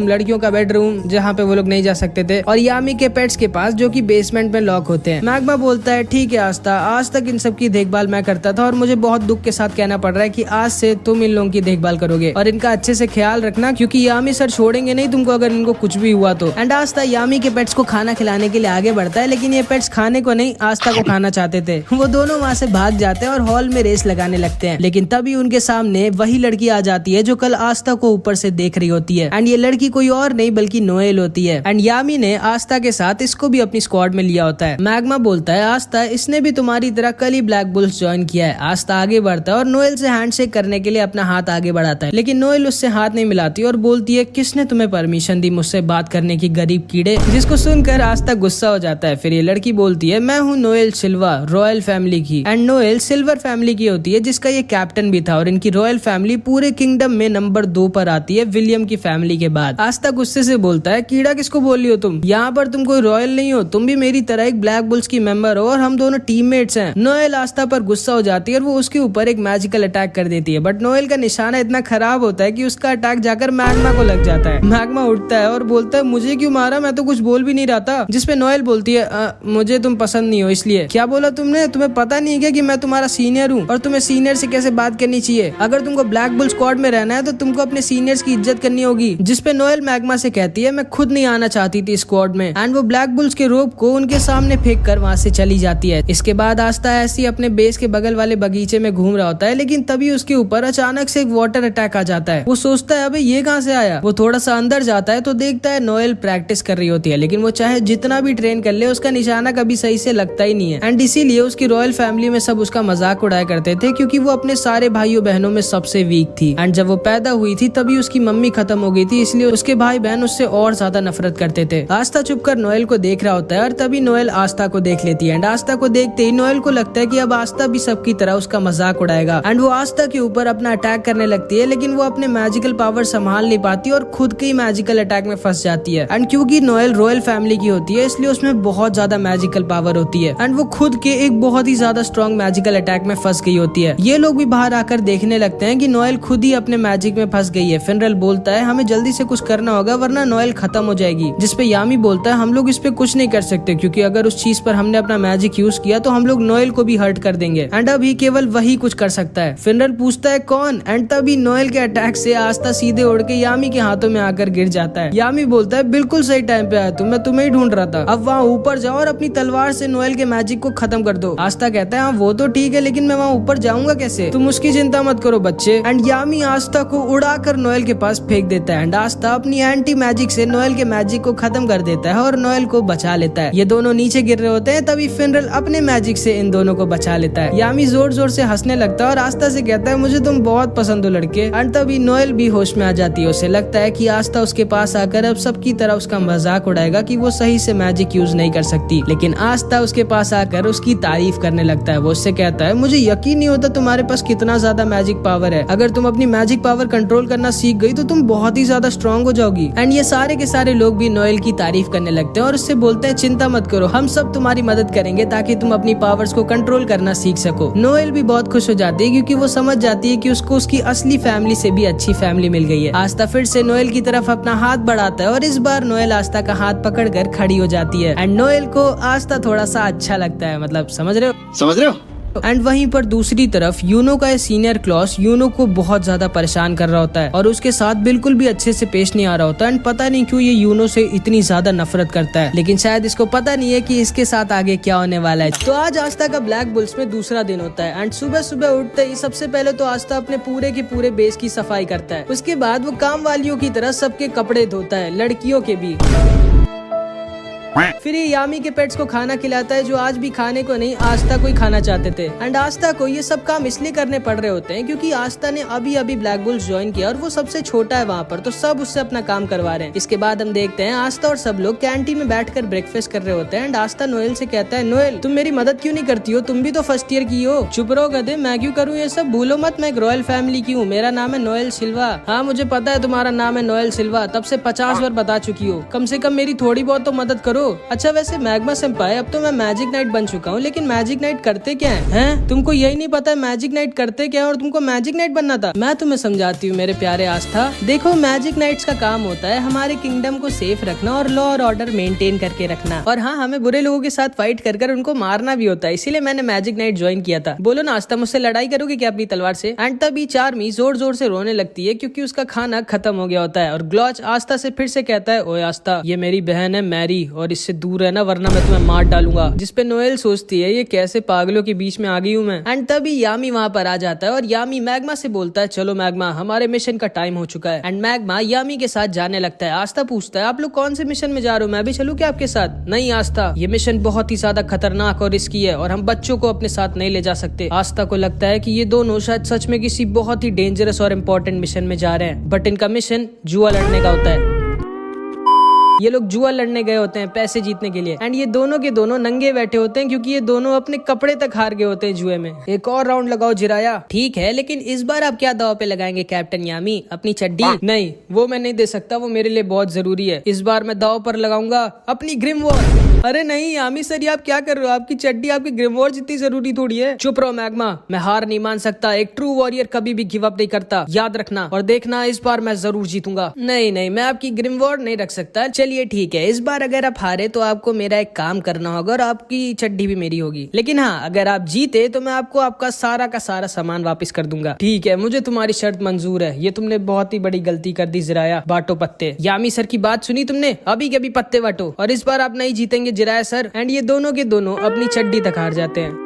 लड़कियों का बेडरूम जहाँ पे वो लोग नहीं जा सकते थे, और यामी के पेट्स के पास जो कि बेसमेंट में लॉक होते हैं। मैग्मा बोलता है ठीक है आस्था, आज तक इन सब की देखभाल मैं करता था और मुझे बहुत दुख के साथ कहना पड़ रहा है कि आज से तुम इन लोगों की देखभाल करोगे और इनका अच्छे से ख्याल रखना, क्योंकि यामी सर छोड़ेंगे नहीं तुमको अगर इनको कुछ भी हुआ तो। एंड आस्था यामी के पेट्स को खाना खिलाने के लिए आगे बढ़ता है, लेकिन ये पेट्स खाने को नहीं आस्था को खाना चाहते थे। वो दोनों वहाँ से भाग जाते हैं और हॉल में रेस लगाने लगते हैं, लेकिन तभी उनके सामने वही लड़की आ जाती है जो कल आस्था को ऊपर से देख रही होती है। एंड ये लड़की कोई और नहीं बल्कि नोएल होती है। एंड यामी ने आस्था के साथ इसको भी अपनी स्क्वाड में लिया होता है। मैग्मा बोलता है आस्था, इसने भी तुम्हारी तरह कल ही ब्लैक बुल्स ज्वाइन किया है। आस्था आगे बढ़ता है और नोएल से हैंडशेक करने के लिए अपना हाथ आगे बढ़ाता है, लेकिन नोएल उससे हाथ नहीं मिलाती और बोलती है किसने तुम्हें परमिशन दी मुझसे बात करने की गरीब कीड़े, जिसको सुनकर आस्था गुस्सा हो जाता है। फिर ये लड़की बोलती है मैं हूँ नोएल सिल्वा, रॉयल फैमिली की। एंड नोएल सिल्वर फैमिली की होती है जिसका ये कैप्टन भी था, और इनकी रॉयल फैमिली पूरे किंगडम में नंबर 2 पर आती है विलियम की फैमिली के बाद। आस्था गुस्से से बोलता है कीड़ा किसको बोल रही हो तुम, यहाँ पर तुम कोई रॉयल नहीं हो, तुम भी मेरी तरह एक ब्लैक बुल्स की मेंबर हो और हम दोनों टीममेट्स हैं। नोएल आस्था पर गुस्सा हो जाती है और वो उसके ऊपर एक मैजिकल अटैक कर देती है, बट नोएल का निशाना इतना खराब होता है कि उसका अटैक जाकर मैग्मा को लग जाता है। मैग्मा उठता है और बोलता है मुझे क्यों मारा, मैं तो कुछ बोल भी नहीं रहा था। जिसपे नोएल बोलती है मुझे तुम पसंद नहीं हो इसलिए। क्या बोला तुमने, तुम्हें पता नहीं है कि मैं तुम्हारा सीनियर हूँ और तुम्हें सीनियर से कैसे बात करनी चाहिए। अगर तुमको ब्लैक बुल स्क्वाड में रहना है तो तुमको अपने सीनियर्स की इज्जत करनी होगी। जिसपे नोएल मैग्मा से कहती है मैं खुद नहीं आना चाहती थी स्क्वाड में। एंड वो ब्लैक बुल्स के रोप को उनके सामने फेंक कर वहाँ से चली जाती है। इसके बाद आस्था ऐसी अपने बेस के बगल वाले बगीचे में घूम रहा होता है, लेकिन तभी उसके ऊपर अचानक से एक वाटर अटैक आ जाता है। वो सोचता है अबे ये कहाँ से आया। वो थोड़ा सा अंदर जाता है तो देखता है नोएल प्रैक्टिस कर रही होती है, लेकिन वो चाहे जितना भी ट्रेन कर ले उसका निशाना कभी सही से लगता ही नहीं है। एंड इसीलिए उसकी रॉयल फैमिली में सब उसका मजाक उड़ाया करते थे, क्योंकि वो अपने सारे भाइयों बहनों में सबसे वीक थी। एंड जब वो पैदा हुई थी तभी उसकी मम्मी खत्म हो गई थी, इसलिए उसके भाई बहन उससे और ज्यादा नफरत करते थे। आस्था चुपकर नोएल को देख रहा होता है और तभी नोएल आस्था को देख लेती है। एंड आस्था को देखते ही नोएल को लगता है कि अब आस्था भी सबकी तरह उसका मजाक उड़ाएगा। एंड वो आस्था के ऊपर अपना अटैक करने लगती है, लेकिन वो अपने मैजिकल पावर संभाल नहीं पाती और खुद के ही मैजिकल अटैक में फंस जाती है। एंड क्योंकि नोएल रॉयल फैमिली की होती है इसलिए उसमें बहुत ज्यादा मैजिकल पावर होती है, एंड वो खुद के एक बहुत ही ज्यादा स्ट्रॉन्ग मैजिकल अटैक में फंस गई होती है। ये लोग भी बाहर आकर देखने लगते हैं कि नोएल खुद ही अपने मैजिक में फंस गई है। फिनरल बोलता है हमें जल्दी से कुछ करना होगा वरना नोएल खत्म हो जाएगी। जिसपे यामी बोलता है हम लोग इस पे कुछ नहीं कर सकते, क्योंकि अगर उस चीज पर हमने अपना मैजिक यूज किया तो हम लोग नोएल को भी हर्ट कर देंगे, एंड अभी केवल वही कुछ कर सकता है। फिनरल पूछता है कौन, एंड तभी नोएल के अटैक से आस्था सीधे उड़ के यामी के हाथों में आकर गिर जाता है। यामी बोलता है बिल्कुल सही टाइम पे आया तुम, मैं तुम्हें ही ढूंढ रहा था। अब वहाँ ऊपर जाओ और अपनी तलवार से नोएल के मैजिक को खत्म कर दो। आस्था कहता है हाँ वो तो ठीक है, लेकिन मैं वहाँ ऊपर जाऊंगा कैसे, तुम उसकी चिंता मत करो बच्चे। एंड यामी आस्था को उड़ाकर नोएल के पास फेंक देता है, एंड आस्था अपनी एंटी मैजिक से नोएल के मैजिक को खत्म कर देता है और नोएल को बचा लेता है। ये दोनों नीचे गिर रहे होते हैं, तभी फिनरल अपने मैजिक से इन दोनों को बचा लेता है। यामी जोर जोर से हंसने लगता है और आस्था से कहता है मुझे तुम बहुत पसंद हो लड़के। एंड तभी नोएल भी होश में आ जाती है। उसे लगता है कि आस्था उसके पास आकर अब सबकी तरह उसका मजाक उड़ाएगा कि वो सही से मैजिक यूज नहीं कर सकती, लेकिन आस्था उसके पास आकर उसकी तारीफ करने लगता है। वो उससे कहता है मुझे यकीन नहीं होता तुम्हारे पास कितना ज्यादा मैजिक पावर है। अगर तुम अपनी मैजिक पावर कंट्रोल करना सीख गई तो तुम बहुत ही ज्यादा स्ट्रॉन्ग हो जाओगी। एंड ये सारे के सारे लोग भी नोएल की तारीफ करने लगते हैं और उससे बोलते हैं चिंता मत करो, हम सब तुम्हारी मदद करेंगे ताकि तुम अपनी पावर्स को कंट्रोल करना सीख सको। नोएल भी बहुत खुश हो जाती है क्योंकि वो समझ जाती है कि उसको उसकी असली फैमिली से भी अच्छी फैमिली मिल गई है। आस्था फिर से नोएल की तरफ अपना हाथ बढ़ाता है और इस बार नोएल आस्था का हाथ पकड़कर खड़ी हो जाती है। एंड नोएल को आस्था थोड़ा सा अच्छा लगता है, मतलब समझ रहे हो। एंड वहीं पर दूसरी तरफ यूनो का सीनियर क्लॉस यूनो को बहुत ज्यादा परेशान कर रहा होता है और उसके साथ बिल्कुल भी अच्छे से पेश नहीं आ रहा होता। एंड पता नहीं क्यों ये यूनो से इतनी ज्यादा नफरत करता है, लेकिन शायद इसको पता नहीं है कि इसके साथ आगे क्या होने वाला है। तो आज आस्था का ब्लैक बुल्स में दूसरा दिन होता है। एंड सुबह सुबह उठते ही सबसे पहले तो आस्था अपने पूरे के पूरे बेस की सफाई करता है। उसके बाद वो काम वालियों की तरह सबके कपड़े धोता है, लड़कियों के भी। फिर ये यामी के पेट्स को खाना खिलाता है जो आज भी खाने को नहीं आस्था को ही खाना चाहते थे। एंड आस्था को ये सब काम इसलिए करने पड़ रहे होते हैं क्योंकि आस्था ने अभी अभी ब्लैक बुल्स ज्वाइन किया और वो सबसे छोटा है वहाँ पर, तो सब उससे अपना काम करवा रहे हैं। इसके बाद हम देखते हैं आस्था और सब लोग कैंटीन में बैठकर ब्रेकफास्ट कर रहे होते हैं। एंड आस्था नोएल से कहता है नोएल तुम मेरी मदद क्यों नहीं करती हो, तुम भी तो फर्स्ट ईयर की हो। चुप रहो गधे, मैं क्यों करूँ ये सब, भूलो मत मैं एक रॉयल फैमिली की हूँ, मेरा नाम है नोएल सिल्वा। हाँ मुझे पता है तुम्हारा नाम है नोएल सिल्वा, तब से 50 बार बता चुकी हो, कम से कम मेरी थोड़ी बहुत तो मदद करो। हो? अच्छा वैसे मैग्मा सेंपाई, अब तो मैं मैजिक नाइट बन चुका हूँ, लेकिन मैजिक नाइट करते क्या हैं? तुमको यही नहीं पता मैजिक नाइट करते क्या है और तुमको मैजिक नाइट बनना था? मैं तुम्हें समझाती हूँ मेरे प्यारे आस्था। देखो मैजिक नाइट्स का काम होता है हमारे किंगडम को सेफ रखना और लॉ और ऑर्डर मेंटेन करके रखना, और हाँ हमें बुरे लोगों के साथ फाइट कर उनको मारना भी होता है। इसीलिए मैंने मैजिक नाइट ज्वाइन किया था। बोलो ना आस्था, मुझसे लड़ाई करोगे क्या अपनी तलवार से? एंड तभी चार्मी जोर जोर से रोने लगती है क्योंकि उसका खाना खत्म हो गया होता है, और ग्लॉच आस्था से फिर से कहता है, ओए आस्था, ये मेरी बहन है मैरी और इससे दूर रहना वरना मैं तुम्हें मार डालूंगा। जिसपे नोएल सोचती है ये कैसे पागलों के बीच में आ गई हूँ मैं। एंड तभी यामी वहाँ पर आ जाता है और यामी मैग्मा से बोलता है, चलो मैग्मा हमारे मिशन का टाइम हो चुका है। एंड मैग्मा यामी के साथ जाने लगता है। आस्था पूछता है, आप लोग कौन से मिशन में जा रहे हो? मैं भी चलूं क्या आपके साथ? नहीं आस्था, ये मिशन बहुत ही ज्यादा खतरनाक और रिस्की है और हम बच्चों को अपने साथ नहीं ले जा सकते। आस्था को लगता है कि ये दोनों शायद सच में किसी बहुत ही डेंजरस और इम्पोर्टेंट मिशन में जा रहे हैं, बट इनका मिशन जुआ लड़ने का होता है। ये लोग जुआ लड़ने गए होते हैं पैसे जीतने के लिए, एंड ये दोनों के दोनों नंगे बैठे होते हैं क्योंकि ये दोनों अपने कपड़े तक हार गए होते हैं जुए में। एक और राउंड लगाओ जिराया। ठीक है, लेकिन इस बार आप क्या दाव पे लगाएंगे कैप्टन यामी? अपनी चड्डी? नहीं, वो मैं नहीं दे सकता, वो मेरे लिए बहुत जरूरी है। इस बार मैं दाव पर लगाऊंगा अपनी ग्रिम वॉर। अरे नहीं यामी सर, ये आप क्या कर रहे हो? आपकी चड्डी आपकी ग्रिम वॉर जितनी जरूरी थोड़ी है। चुप रहो मैग्मा, मैं हार नहीं मान सकता। एक ट्रू वॉरियर कभी भी गिव अप नहीं करता, याद रखना, और देखना इस बार मैं जरूर जीतूंगा। नहीं, मैं आपकी ग्रिम वॉर नहीं रख सकता। चलिए ठीक है, इस बार अगर आप हारे तो आपको मेरा एक काम करना होगा और आपकी चड्डी भी मेरी होगी, लेकिन हाँ अगर आप जीते तो मैं आपको आपका सारा का सारा सामान वापस कर दूंगा। ठीक है, मुझे तुम्हारी शर्त मंजूर है। ये तुमने बहुत ही बड़ी गलती कर दी जिराया। बांटो पत्ते। यामी सर की बात सुनी तुमने? अभी के अभी पत्ते बांटो, और इस बार आप नहीं जीतेंगे जिराया सर। एंड ये दोनों के दोनों अपनी चड्डी तक हार जाते हैं।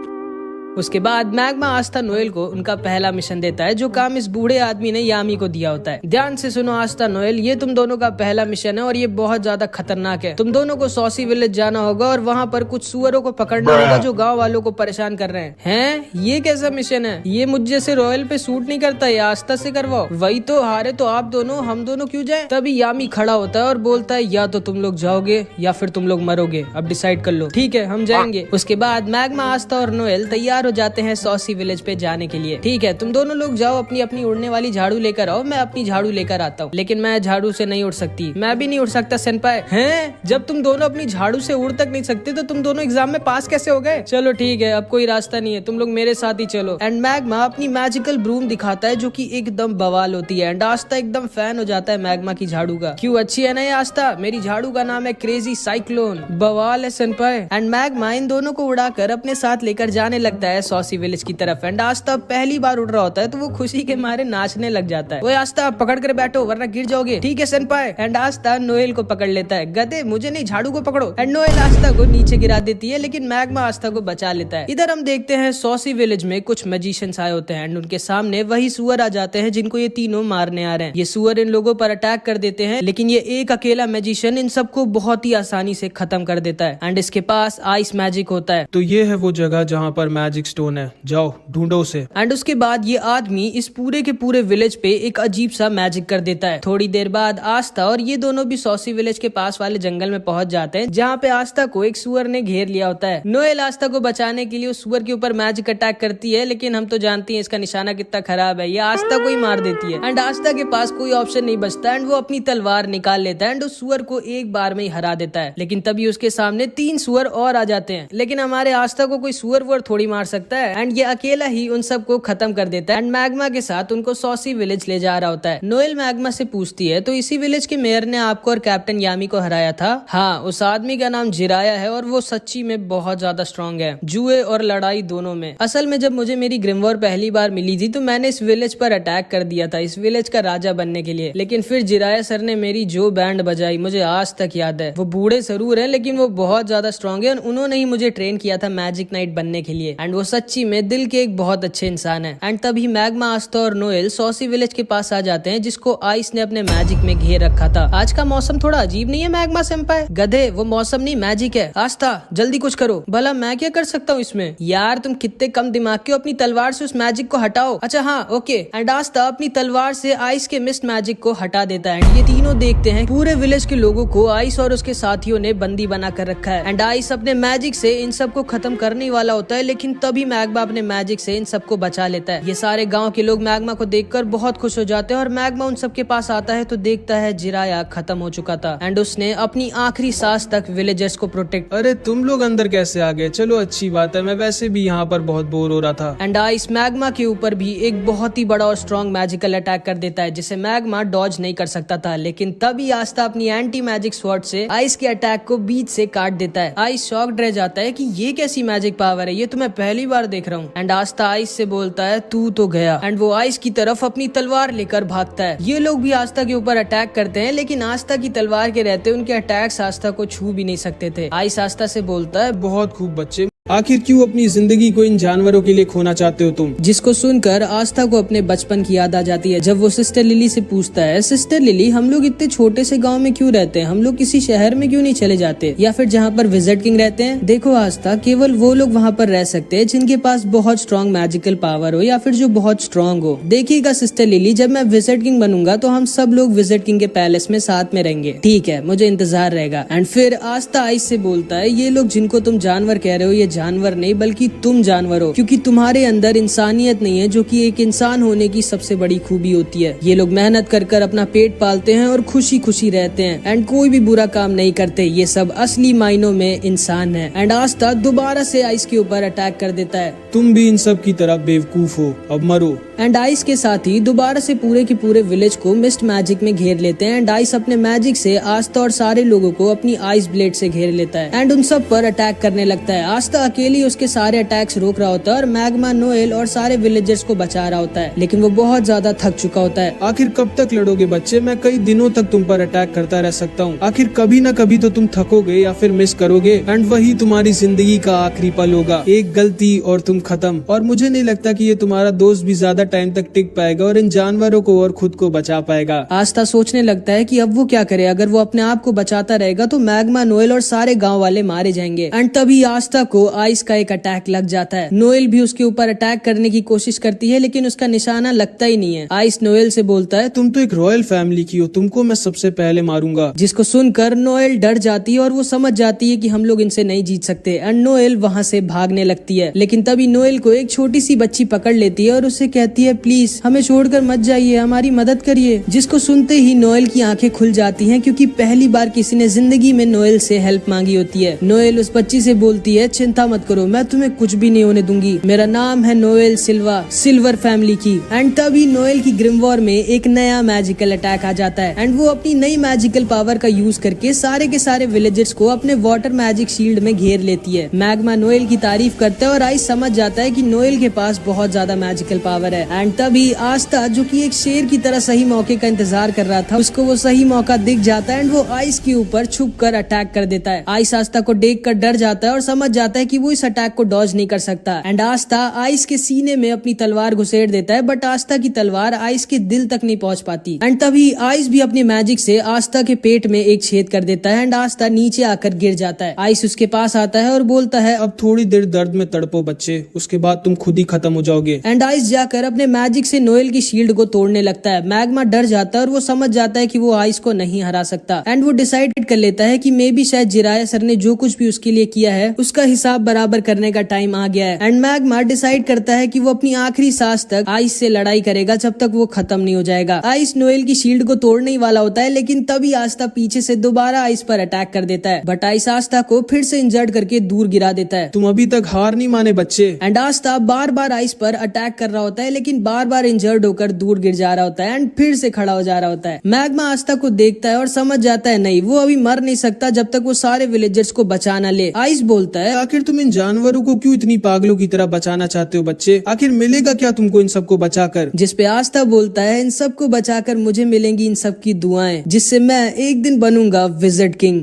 उसके बाद मैग्मा आस्था नोएल को उनका पहला मिशन देता है, जो काम इस बूढ़े आदमी ने यामी को दिया होता है। ध्यान से सुनो आस्था नोएल, ये तुम दोनों का पहला मिशन है और ये बहुत ज्यादा खतरनाक है। तुम दोनों को सॉसी विलेज जाना होगा और वहाँ पर कुछ सुअरों को पकड़ना होगा जो गाँव वालों को परेशान कर रहे हैं। ये कैसा मिशन है? ये मुझ जैसे रॉयल पे सूट नहीं करता, ये आस्था से करवाओ। वही तो, हारे तो आप दोनों, हम दोनों क्यों जाए? तभी यामी खड़ा होता है और बोलता है, या तो तुम लोग जाओगे या फिर तुम लोग मरोगे, अब डिसाइड कर लो। ठीक है, हम जाएंगे। उसके बाद मैग्मा आस्था और नोएल तैयार हो जाते हैं सॉसी विलेज पे जाने के लिए। ठीक है, तुम दोनों लोग जाओ, अपनी अपनी उड़ने वाली झाड़ू लेकर आओ, मैं अपनी झाड़ू लेकर आता हूँ। लेकिन मैं झाड़ू से नहीं उड़ सकती। मैं भी नहीं उड़ सकता सेनपाई। हैं? जब तुम दोनों अपनी झाड़ू से उड़ तक नहीं सकते तो तुम दोनों एग्जाम में पास कैसे हो गए? चलो ठीक है, अब कोई रास्ता नहीं है, तुम लोग मेरे साथ ही चलो। एंड मैग्मा अपनी मैजिकल ब्रूम दिखाता है जो कि एकदम बवाल होती है। एंड आस्था एकदम फैन हो जाता है मैग्मा की झाड़ू का। क्यों, अच्छी है ना ये आस्था? मेरी झाड़ू का नाम है क्रेजी साइक्लोन। बवाल है सेनपाई। एंड मैग्मा इन दोनों को उड़ाकर अपने साथ लेकर जाने लगता है सॉसी विलेज की तरफ। एंड आस्था पहली बार उड़ रहा होता है तो वो खुशी के मारे नाचने लग जाता है। वो आस्था पकड़ कर बैठो वरना गिर जाओगे। ठीक है सेनपाई। एंड आस्था नोएल को पकड़ लेता है। गधे, मुझे नहीं, झाड़ू को पकड़ो। एंड नोएल आस्था को नीचे गिरा देती है, लेकिन मैग्मा आस्था को बचा लेता है। इधर हम देखते हैं सॉसी विलेज में कुछ मैजिशियंस आए होते हैं एंड उनके सामने वही सुअर आ जाते हैं जिनको ये तीनों मारने आ रहे हैं। ये सुअर इन लोगों पर अटैक कर देते हैं, लेकिन ये एक अकेला मैजिशियन इन सबको बहुत ही आसानी से खत्म कर देता है। एंड इसके पास आइस मैजिक होता है। तो ये है वो जगह जहाँ पर मैजिक स्टोन है, जाओ ढूंढो उसे। एंड उसके बाद ये आदमी इस पूरे के पूरे विलेज पे एक अजीब सा मैजिक कर देता है। थोड़ी देर बाद आस्था और ये दोनों भी सॉसी विलेज के पास वाले जंगल में पहुंच जाते हैं, जहाँ पे आस्था को एक सुअर ने घेर लिया होता है। नोएल आस्था को बचाने के लिए उस सुअर के ऊपर मैजिक अटैक करती है, लेकिन हम तो जानती हैं इसका निशाना कितना खराब है, ये आस्था को ही मार देती है। एंड आस्था के पास कोई ऑप्शन नहीं बचता एंड वो अपनी तलवार निकाल लेता है एंड उस सुअर को एक बार में ही हरा देता है। लेकिन तभी उसके सामने 3 सुअर और आ जाते हैं, लेकिन हमारे आस्था को कोई सुअर वुअर थोड़ी मार सकता है एंड ये अकेला ही उन सबको खत्म कर देता है। एंड मैग्मा के साथ उनको सॉसी विलेज ले जा रहा होता है। नोएल मैग्मा से पूछती है, तो इसी विलेज के मेयर ने आपको और कैप्टन यामी को हराया था? हाँ, उस आदमी का नाम जिराया है और वो सच्ची में बहुत ज्यादा स्ट्रॉन्ग है, जुए और लड़ाई दोनों में। असल में जब मुझे मेरी ग्रिमवॉर पहली बार मिली थी तो मैंने इस विलेज पर अटैक कर दिया था, इस विलेज का राजा बनने के लिए। लेकिन फिर जिराया सर ने मेरी जो बैंड बजाई मुझे आज तक याद है। वो बूढ़े जरूर है लेकिन वो बहुत ज्यादा स्ट्रॉन्ग है और उन्होंने ही मुझे ट्रेन किया था मैजिक नाइट बनने के लिए। एंड वो सच्ची में दिल के एक बहुत अच्छे इंसान है। एंड तभी मैग्मा, आस्था और नोएल सॉसी विलेज के पास आ जाते हैं, जिसको आइस ने अपने मैजिक में घेर रखा था। आज का मौसम थोड़ा अजीब नहीं है मैग्मा सेंपाई? गधे, वो मौसम नहीं मैजिक है। आस्था जल्दी कुछ करो। भला मैं क्या कर सकता हूँ इसमें? यार तुम कितने कम दिमाग के हो, अपनी तलवार से उस मैजिक को हटाओ। अच्छा हाँ ओके। एंड आस्था अपनी तलवार से आइस के मिस्ट मैजिक को हटा देता है। ये तीनों देखते हैं पूरे विलेज के लोगों को आइस और उसके साथियों ने बंदी बना कर रखा है। एंड आइस अपने मैजिक से इन सबको खत्म करने वाला होता है, लेकिन तभी मैग्मा अपने मैजिक से इन सबको बचा लेता है। ये सारे गाँव के लोग मैग्मा को देखकर बहुत खुश हो जाते हैं और मैग्मा उन सबके पास आता है तो देखता है जिराया खत्म हो चुका था एंड उसने अपनी आखिरी सांस तक विलेजर्स को प्रोटेक्ट। अरे तुम लोग अंदर कैसे आ गए? चलो अच्छी बात है, मैं वैसे भी यहाँ पर बहुत बोर हो रहा था। एंड आइस मैग्मा के ऊपर भी एक बहुत ही बड़ा और स्ट्रॉन्ग मैजिकल अटैक कर देता है जिसे मैग्मा डॉज नहीं कर सकता था, लेकिन तभी आस्था अपनी एंटी मैजिक स्वॉर्ड से आइस के अटैक को बीच से काट देता है। आइस शॉक्ड रह जाता है कि ये कैसी मैजिक पावर है, ये तो मैं पहली बार देख रहा हूँ। एंड आस्था आइस से बोलता है तू तो गया एंड वो आइस की तरफ अपनी तलवार लेकर भागता है। ये लोग भी आस्था के ऊपर अटैक करते हैं लेकिन आस्था की तलवार के रहते उनके अटैक्स आस्था को छू भी नहीं सकते थे। आइस आस्था से बोलता है बहुत खूब बच्चे, आखिर क्यों अपनी जिंदगी को इन जानवरों के लिए खोना चाहते हो तुम? जिसको सुनकर आस्था को अपने बचपन की याद आ जाती है जब वो सिस्टर लिली से पूछता है, सिस्टर लिली हम लोग इतने छोटे से गांव में क्यों रहते हैं, हम लोग किसी शहर में क्यों नहीं चले जाते या फिर जहाँ पर विजिट किंग रहते हैं। देखो आस्था, केवल वो लोग वहाँ पर रह सकते हैं जिनके पास बहुत स्ट्रॉन्ग मैजिकल पावर हो या फिर जो बहुत स्ट्रॉन्ग हो। देखिएगा सिस्टर लिली, जब मैं विजिट किंग बनूंगा तो हम सब लोग विजिट किंग के पैलेस में साथ में रहेंगे, ठीक है? मुझे इंतजार रहेगा। एंड फिर आस्था आइस से बोलता है, ये लोग जिनको तुम जानवर कह रहे हो ये जानवर नहीं बल्कि तुम जानवर हो, क्योंकि तुम्हारे अंदर इंसानियत नहीं है जो कि एक इंसान होने की सबसे बड़ी खूबी होती है। ये लोग मेहनत कर कर अपना पेट पालते हैं और खुशी खुशी रहते हैं एंड कोई भी बुरा काम नहीं करते। ये सब असली मायनों में इंसान है। एंड आस्था दोबारा से आइस के ऊपर अटैक कर देता है। तुम भी इन सब की तरह बेवकूफ हो, अब मरो। एंड आइस के साथ ही दोबारा से पूरे के पूरे विलेज को मिस्ट मैजिक में घेर लेते हैं एंड आइस अपने मैजिक से आस्था और सारे लोगों को अपनी आइस ब्लेड से घेर लेता है एंड उन सब पर अटैक करने लगता है। आस्था अकेली उसके सारे अटैक्स रोक रहा होता है और मैग्मा नोएल और सारे विलेजर्स को बचा रहा होता है, लेकिन वो बहुत ज्यादा थक चुका होता है। आखिर कब तक लड़ोगे बच्चे? मैं कई दिनों तक तुम पर अटैक करता रह सकता हूँ। आखिर कभी न कभी तो तुम थकोगे या फिर मिस करोगे एंड वही तुम्हारी जिंदगी का आखिरी पल होगा। एक गलती और तुम खत्म। और मुझे नहीं लगता कि ये तुम्हारा दोस्त भी ज्यादा टाइम तक टिक पाएगा और इन जानवरों को और खुद को बचा पाएगा। आस्था सोचने लगता है कि अब वो क्या करे, अगर वो अपने आप को बचाता रहेगा तो मैग्मा नोएल और सारे गांव वाले मारे जाएंगे। एंड तभी आस्था को आइस का एक अटैक लग जाता है। नोएल भी उसके ऊपर अटैक करने की कोशिश करती है लेकिन उसका निशाना लगता ही नहीं है। आइस नोएल से बोलता है, तुम तो एक रॉयल फैमिली की हो, तुमको मैं सबसे पहले मारूंगा। जिसको सुनकर नोएल डर जाती है और वो समझ जाती है कि हम लोग इनसे नहीं जीत सकते एंड नोएल वहाँ से भागने लगती है। लेकिन तभी नोएल को एक छोटी सी बच्ची पकड़ लेती है और उससे कहती है, प्लीज हमें छोड़कर मत जाइए, हमारी मदद करिए। जिसको सुनते ही नोएल की आंखें खुल जाती हैं क्योंकि पहली बार किसी ने जिंदगी में नोएल से हेल्प मांगी होती है। नोएल उस बच्ची से बोलती है, चिंता मत करो, मैं तुम्हें कुछ भी नहीं होने दूंगी, मेरा नाम है नोएल सिल्वा, सिल्वर फैमिली की। एंड तभी नोएल की ग्रिमवॉर में एक नया मैजिकल अटैक आ जाता है एंड वो अपनी नई मैजिकल पावर का यूज करके सारे के सारे विलेजर्स को अपने वाटर मैजिक शील्ड में घेर लेती है। मैग्मा नोएल की तारीफ करता है और आइस समझ जाता है कि नोएल के पास बहुत ज्यादा मैजिकल पावर है। एंड तभी आस्था, जो कि एक शेर की तरह सही मौके का इंतजार कर रहा था, उसको वो सही मौका दिख जाता है एंड वो आइस के ऊपर छुप कर अटैक कर देता है। आइस आस्था को देख कर डर जाता है और समझ जाता है कि वो इस अटैक को डॉज नहीं कर सकता। एंड आस्था आइस के सीने में अपनी तलवार घुसेड़ देता है बट आस्था की तलवार आइस के दिल तक नहीं पहुंच पाती। एंड तभी आइस भी अपनी मैजिक से आस्था के पेट में एक छेद कर देता है एंड आस्था नीचे आकर गिर जाता है। आइस उसके पास आता है और बोलता है, अब थोड़ी देर दर्द में तड़पो बच्चे, उसके बाद तुम खुद ही खत्म हो जाओगे। एंड आइस जाकर अपने मैजिक से नोएल की शील्ड को तोड़ने लगता है। मैग्मा डर जाता है और वो समझ जाता है कि वो आइस को नहीं हरा सकता एंड वो डिसाइड कर लेता है कि मे भी शायद जिराया सर ने जो कुछ भी उसके लिए किया है उसका हिसाब बराबर करने का टाइम आ गया है। एंड मैग्मा डिसाइड करता है कि वो अपनी आखिरी सांस तक आइस से लड़ाई करेगा जब तक वो खत्म नहीं हो जाएगा। आइस नोएल की शील्ड को तोड़ने ही वाला होता है लेकिन तभी आस्था पीछे से दोबारा आइस पर अटैक कर देता है बट आइस आस्था को फिर से इंजर्ड करके दूर गिरा देता है। तुम अभी तक हार नहीं माने बच्चे। And Aastha bar bar ice पर अटैक कर रहा होता है लेकिन बार बार इंजर्ड होकर दूर गिर जा रहा होता है एंड फिर से खड़ा हो जा रहा होता है। मैग्मा आस्था को देखता है और समझ जाता है नहीं, वो अभी मर नहीं सकता जब तक वो सारे विलेजर्स को बचा ना ले। आइस बोलता है, आखिर तुम इन जानवरों को क्यों इतनी पागलों की तरह बचाना चाहते हो बच्चे? आखिर मिलेगा क्या तुमको इन सबको बचाकर? जिस पे आस्था बोलता है, इन सबको बचाकर मुझे मिलेंगी इन सब की दुआएं जिससे मैं एक दिन बनूंगा विजिट किंग।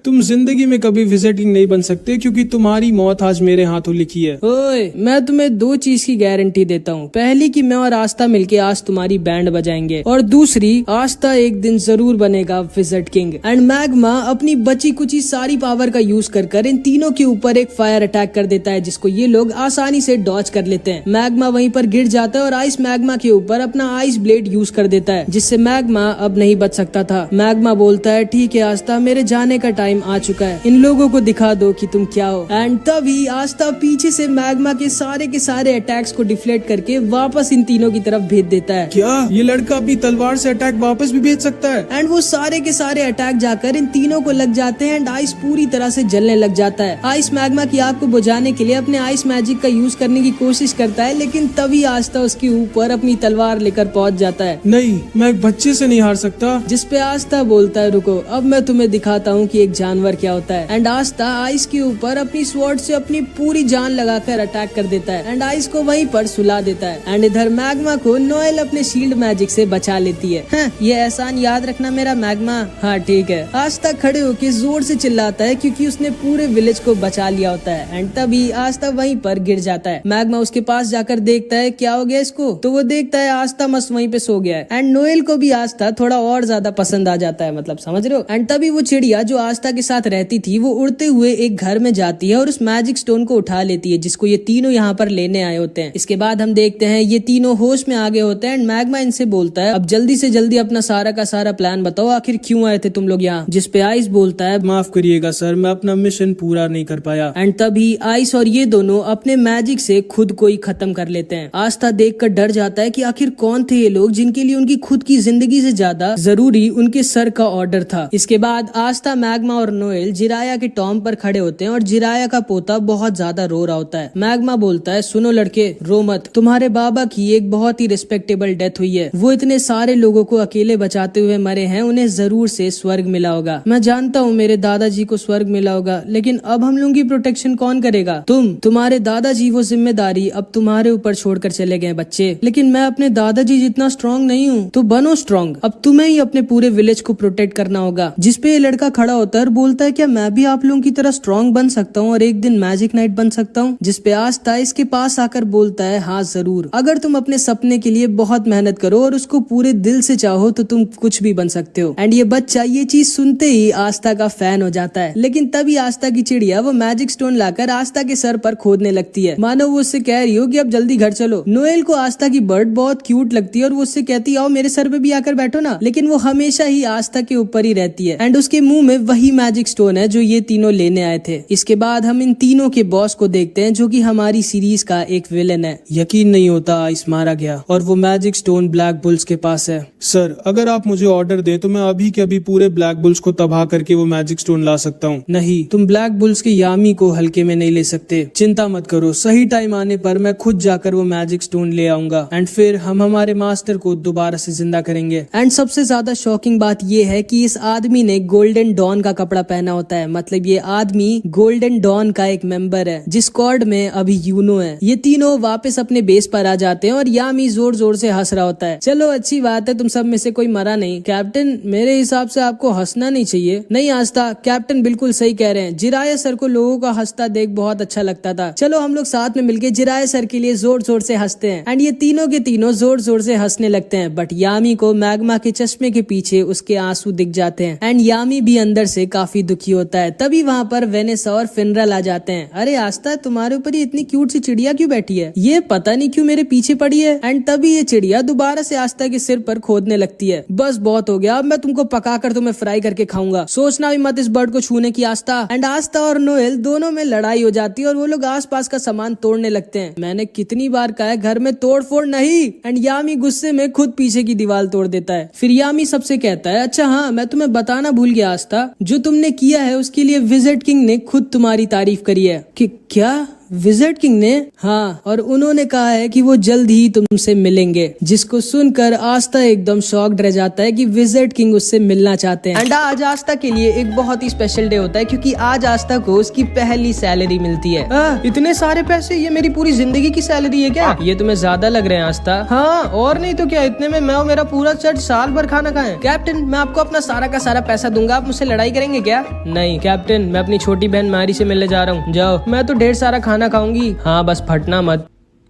तुम जिंदगी में कभी विजिट किंग नहीं बन सकते क्योंकि तुम्हारी मौत आज मेरे हाथों लिखी है। ओए, मैं तुम्हें दो चीज की गारंटी देता हूँ। पहली कि मैं और आस्था मिलके आज तुम्हारी बैंड बजाएंगे और दूसरी आस्था एक दिन जरूर बनेगा विजिट किंग। एंड मैग्मा अपनी बची कुची सारी पावर का यूज कर इन तीनों के ऊपर एक फायर अटैक कर देता है जिसको ये लोग आसानी से डॉज कर लेते हैं। मैग्मा वहीं पर गिर जाता है और आइस मैग्मा के ऊपर अपना आइस ब्लेड यूज कर देता है जिससे मैग्मा अब नहीं बच सकता था। मैग्मा बोलता है ठीक है आस्था, मेरे जाने का टाइम आ चुका है, इन लोगों को दिखा दो कि तुम क्या हो। एंड तभी आस्था पीछे से मैग्मा के सारे अटैक्स को डिफ्लेक्ट करके वापस इन तीनों की तरफ भेज देता है। क्या ये लड़का अपनी तलवार से अटैक वापस भी भेज सकता है? एंड वो सारे के सारे अटैक जाकर इन तीनों को लग जाते हैं एंड आइस पूरी तरह से जलने लग जाता है। आइस मैग्मा की आग को बुझाने के लिए अपने आइस मैजिक का यूज करने की कोशिश करता है लेकिन तभी आस्था उसके ऊपर अपनी तलवार लेकर पहुंच जाता है। नहीं, मैं एक बच्चे से नहीं हार सकता। जिसपे आस्था बोलता है रुको, अब मैं तुम्हें दिखाता हूँ कि एक जानवर क्या होता है। एंड आस्था आइस के ऊपर अपनी स्वॉर्ड से अपनी पूरी जान लगाकर अटैक कर देता है एंड आइस को वहीं पर सुला देता है। एंड इधर मैग्मा को नोएल अपने शील्ड मैजिक से बचा लेती है। ये एहसान याद रखना मेरा मैग्मा। हाँ ठीक है। आस्था खड़े होकर जोर से चिल्लाता है क्योंकि उसने पूरे विलेज को बचा लिया होता है। एंड तभी आस्था वहीं पर गिर जाता है। मैग्मा उसके पास जाकर देखता है क्या हो गया इसको, तो वो देखता है आस्था मस्त वहीं पे सो गया है। एंड नोएल को भी आस्था थोड़ा और ज्यादा पसंद आ जाता है, मतलब समझ रहे हो। एंड तभी वो चिड़िया जो आस्था के साथ रहती थी वो उड़ते हुए एक घर में जाती है और उस मैजिक स्टोन को उठा लेती है जिसको ये तीनों यहाँ पर लेने आए होते हैं। इसके बाद हम देखते हैं ये तीनों होश में आगे होते हैं एंड मैग्मा इनसे बोलता है अब जल्दी से जल्दी अपना सारा का सारा प्लान बताओ, आखिर क्यों आए थे तुम लोग यहाँ। जिसपे आइस बोलता है माफ करिएगा सर, मैं अपना मिशन पूरा नहीं कर पाया। एंड तभी आइस और ये दोनों अपने मैजिक से खुद को ही खत्म कर लेते हैं। आस्था देखकर डर जाता है कि आखिर कौन थे ये लोग जिनके लिए उनकी खुद की जिंदगी से ज्यादा जरूरी उनके सर का ऑर्डर था। इसके बाद आस्था, मैग्मा और नोएल जिराया के टॉम पर खड़े होते हैं और जिराया का पोता बहुत ज्यादा रो रहा होता है। मैग्मा बोलता है सुनो लड़के, रो मत, तुम्हारे बाबा की एक बहुत ही रिस्पेक्टेबल डेथ हुई है, वो इतने सारे लोगों को अकेले बचाते हुए मरे हैं, उन्हें जरूर से स्वर्ग मिला होगा। मैं जानता हूँ मेरे दादाजी को स्वर्ग मिला होगा, लेकिन अब हम लोगों की प्रोटेक्शन कौन करेगा? तुम्हारे दादाजी वो जिम्मेदारी अब तुम्हारे ऊपर छोड़कर चले गए बच्चे। लेकिन मैं अपने दादाजी जितना स्ट्रांग नहीं हूँ, तो बनो स्ट्रांग, अब तुम्हें ही अपने पूरे विलेज को प्रोटेक्ट करना होगा। जिसपे ये लड़का खड़ा होता है और बोलता है क्या मैं भी आप लोगों की तरह स्ट्रांग बन सकता हूँ और एक दिन मैजिक नाइट बन सकता हूँ? जिसपे आस्था इसके पास आकर बोलता है हाँ जरूर, अगर तुम अपने सपने के लिए बहुत मेहनत करो और उसको पूरे दिल से चाहो तो तुम कुछ भी बन सकते हो। एंड ये बच्चा ये चीज सुनते ही आस्था का फैन हो जाता है। लेकिन तभी आस्था की चिड़िया वो मैजिक स्टोन लाकर आस्था के सर पर खोदने लगती है, मानो वो उससे कह रही हो कि अब जल्दी घर चलो। नोएल को आस्था की बर्ड बहुत क्यूट लगती है और वो उससे कहती है आओ मेरे सर पे भी आकर बैठो ना, लेकिन वो हमेशा ही आस्था के ऊपर ही रहती है। एंड उसके मुंह में वही मैजिक स्टोन है जो ये तीनों लेने आए थे। इसके बाद हम इन तीनों के बॉस को देखते हैं जो कि हमारी सीरीज का एक विलेन है। यकीन नहीं होता आइस मारा गया और वो मैजिक स्टोन ब्लैक बुल्स के पास है। सर अगर आप मुझे ऑर्डर दे तो मैं अभी के अभी पूरे ब्लैक बुल्स को तबाह करके वो मैजिक स्टोन ला सकता हूँ। नहीं, तुम ब्लैक बुल्स के यामी को हल्के में नहीं ले सकते। चिंता मत करो, सही टाइम आने पर मैं खुद जाकर वो मैजिक स्टोन ले आऊंगा एंड फिर हम हमारे मास्टर को दोबारा से जिंदा करेंगे। एंड सबसे ज्यादा शॉकिंग बात ये है कि इस आदमी ने गोल्डन डॉन का कपड़ा पहना होता है, मतलब ये आदमी गोल्डन डॉन का एक मेंबर है जिस स्क्वाड में अभी यूनो है। ये तीनों वापस अपने बेस पर आ जाते हैं और यामी जोर जोर से हंस रहा होता है। चलो अच्छी बात है, तुम सब में से कोई मरा नहीं। कैप्टन मेरे हिसाब से आपको हंसना नहीं चाहिए। नहीं आस्था, कैप्टन बिल्कुल सही कह रहे हैं, जिराया सर को लोगों का हंसता देख बहुत अच्छा लगता था। चलो हम लोग साथ में मिलके जिराया सर के लिए जोर जोर से हंसते हैं। एंड ये तीनों के तीनों जोर जोर से हंसने लगते हैं, बट यामी को मैग्मा के चश्मे के पीछे उसके आंसू दिख जाते हैं एंड यामी भी अंदर से काफी दुखी होता है। तभी वहाँ पर वेनेसा और फिनरल आ जाते हैं। अरे आस्था, तुम्हारे ऊपर ये इतनी क्यूट सी चिड़िया क्यों बैठी है? ये पता नहीं क्यों मेरे पीछे पड़ी है। एंड तभी ये चिड़िया दोबारा से आस्था के सिर पर खोदने लगती है। बस बहुत हो गया, अब मैं तुमको पकाकर तुम्हें फ्राई करके खाऊंगा, सोचना भी मत इस बर्ड को छूने की आस्था। एंड आस्था और नोएल दोनों में लड़ाई हो जाती है और वो लोग आसपास का सामान तोड़ने लगते हैं। मैंने कितनी बार कहा है घर में तोड़ फोड़ नहीं। एंड यामी गुस्से में खुद पीछे की दीवार तोड़ देता है। फिर यामी सबसे कहता है अच्छा हाँ, मैं तुम्हें बताना भूल गया आस्था, जो तुमने किया है उसके लिए विज़र्ड किंग ने खुद तुम्हारी तारीफ करी है। कि क्या? विज़र्ड किंग ने? हाँ, और उन्होंने कहा है कि वो जल्द ही तुमसे मिलेंगे। जिसको सुनकर आस्था एकदम शॉक्ड रह जाता है कि विज़र्ड किंग उससे मिलना चाहते हैं। एंड आज आस्था के लिए एक बहुत ही स्पेशल डे होता है क्योंकि आज आस्था को उसकी पहली सैलरी मिलती है। इतने सारे पैसे? ये मेरी पूरी जिंदगी की सैलरी है क्या? ये तुम्हें ज्यादा लग रहे हैं आस्था। हाँ और नहीं तो क्या, इतने में मैं और मेरा पूरा चर्च साल भर खाना खाए। कैप्टन मैं आपको अपना सारा का सारा पैसा दूंगा, आप मुझसे लड़ाई करेंगे क्या? नहीं कैप्टन, मैं अपनी छोटी बहन मारी से मिलने जा रहा हूँ। जाओ, मैं तो ढेर सारा खाना खाऊंगी। हाँ बस फटना मत।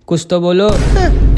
कुछ तो बोलो।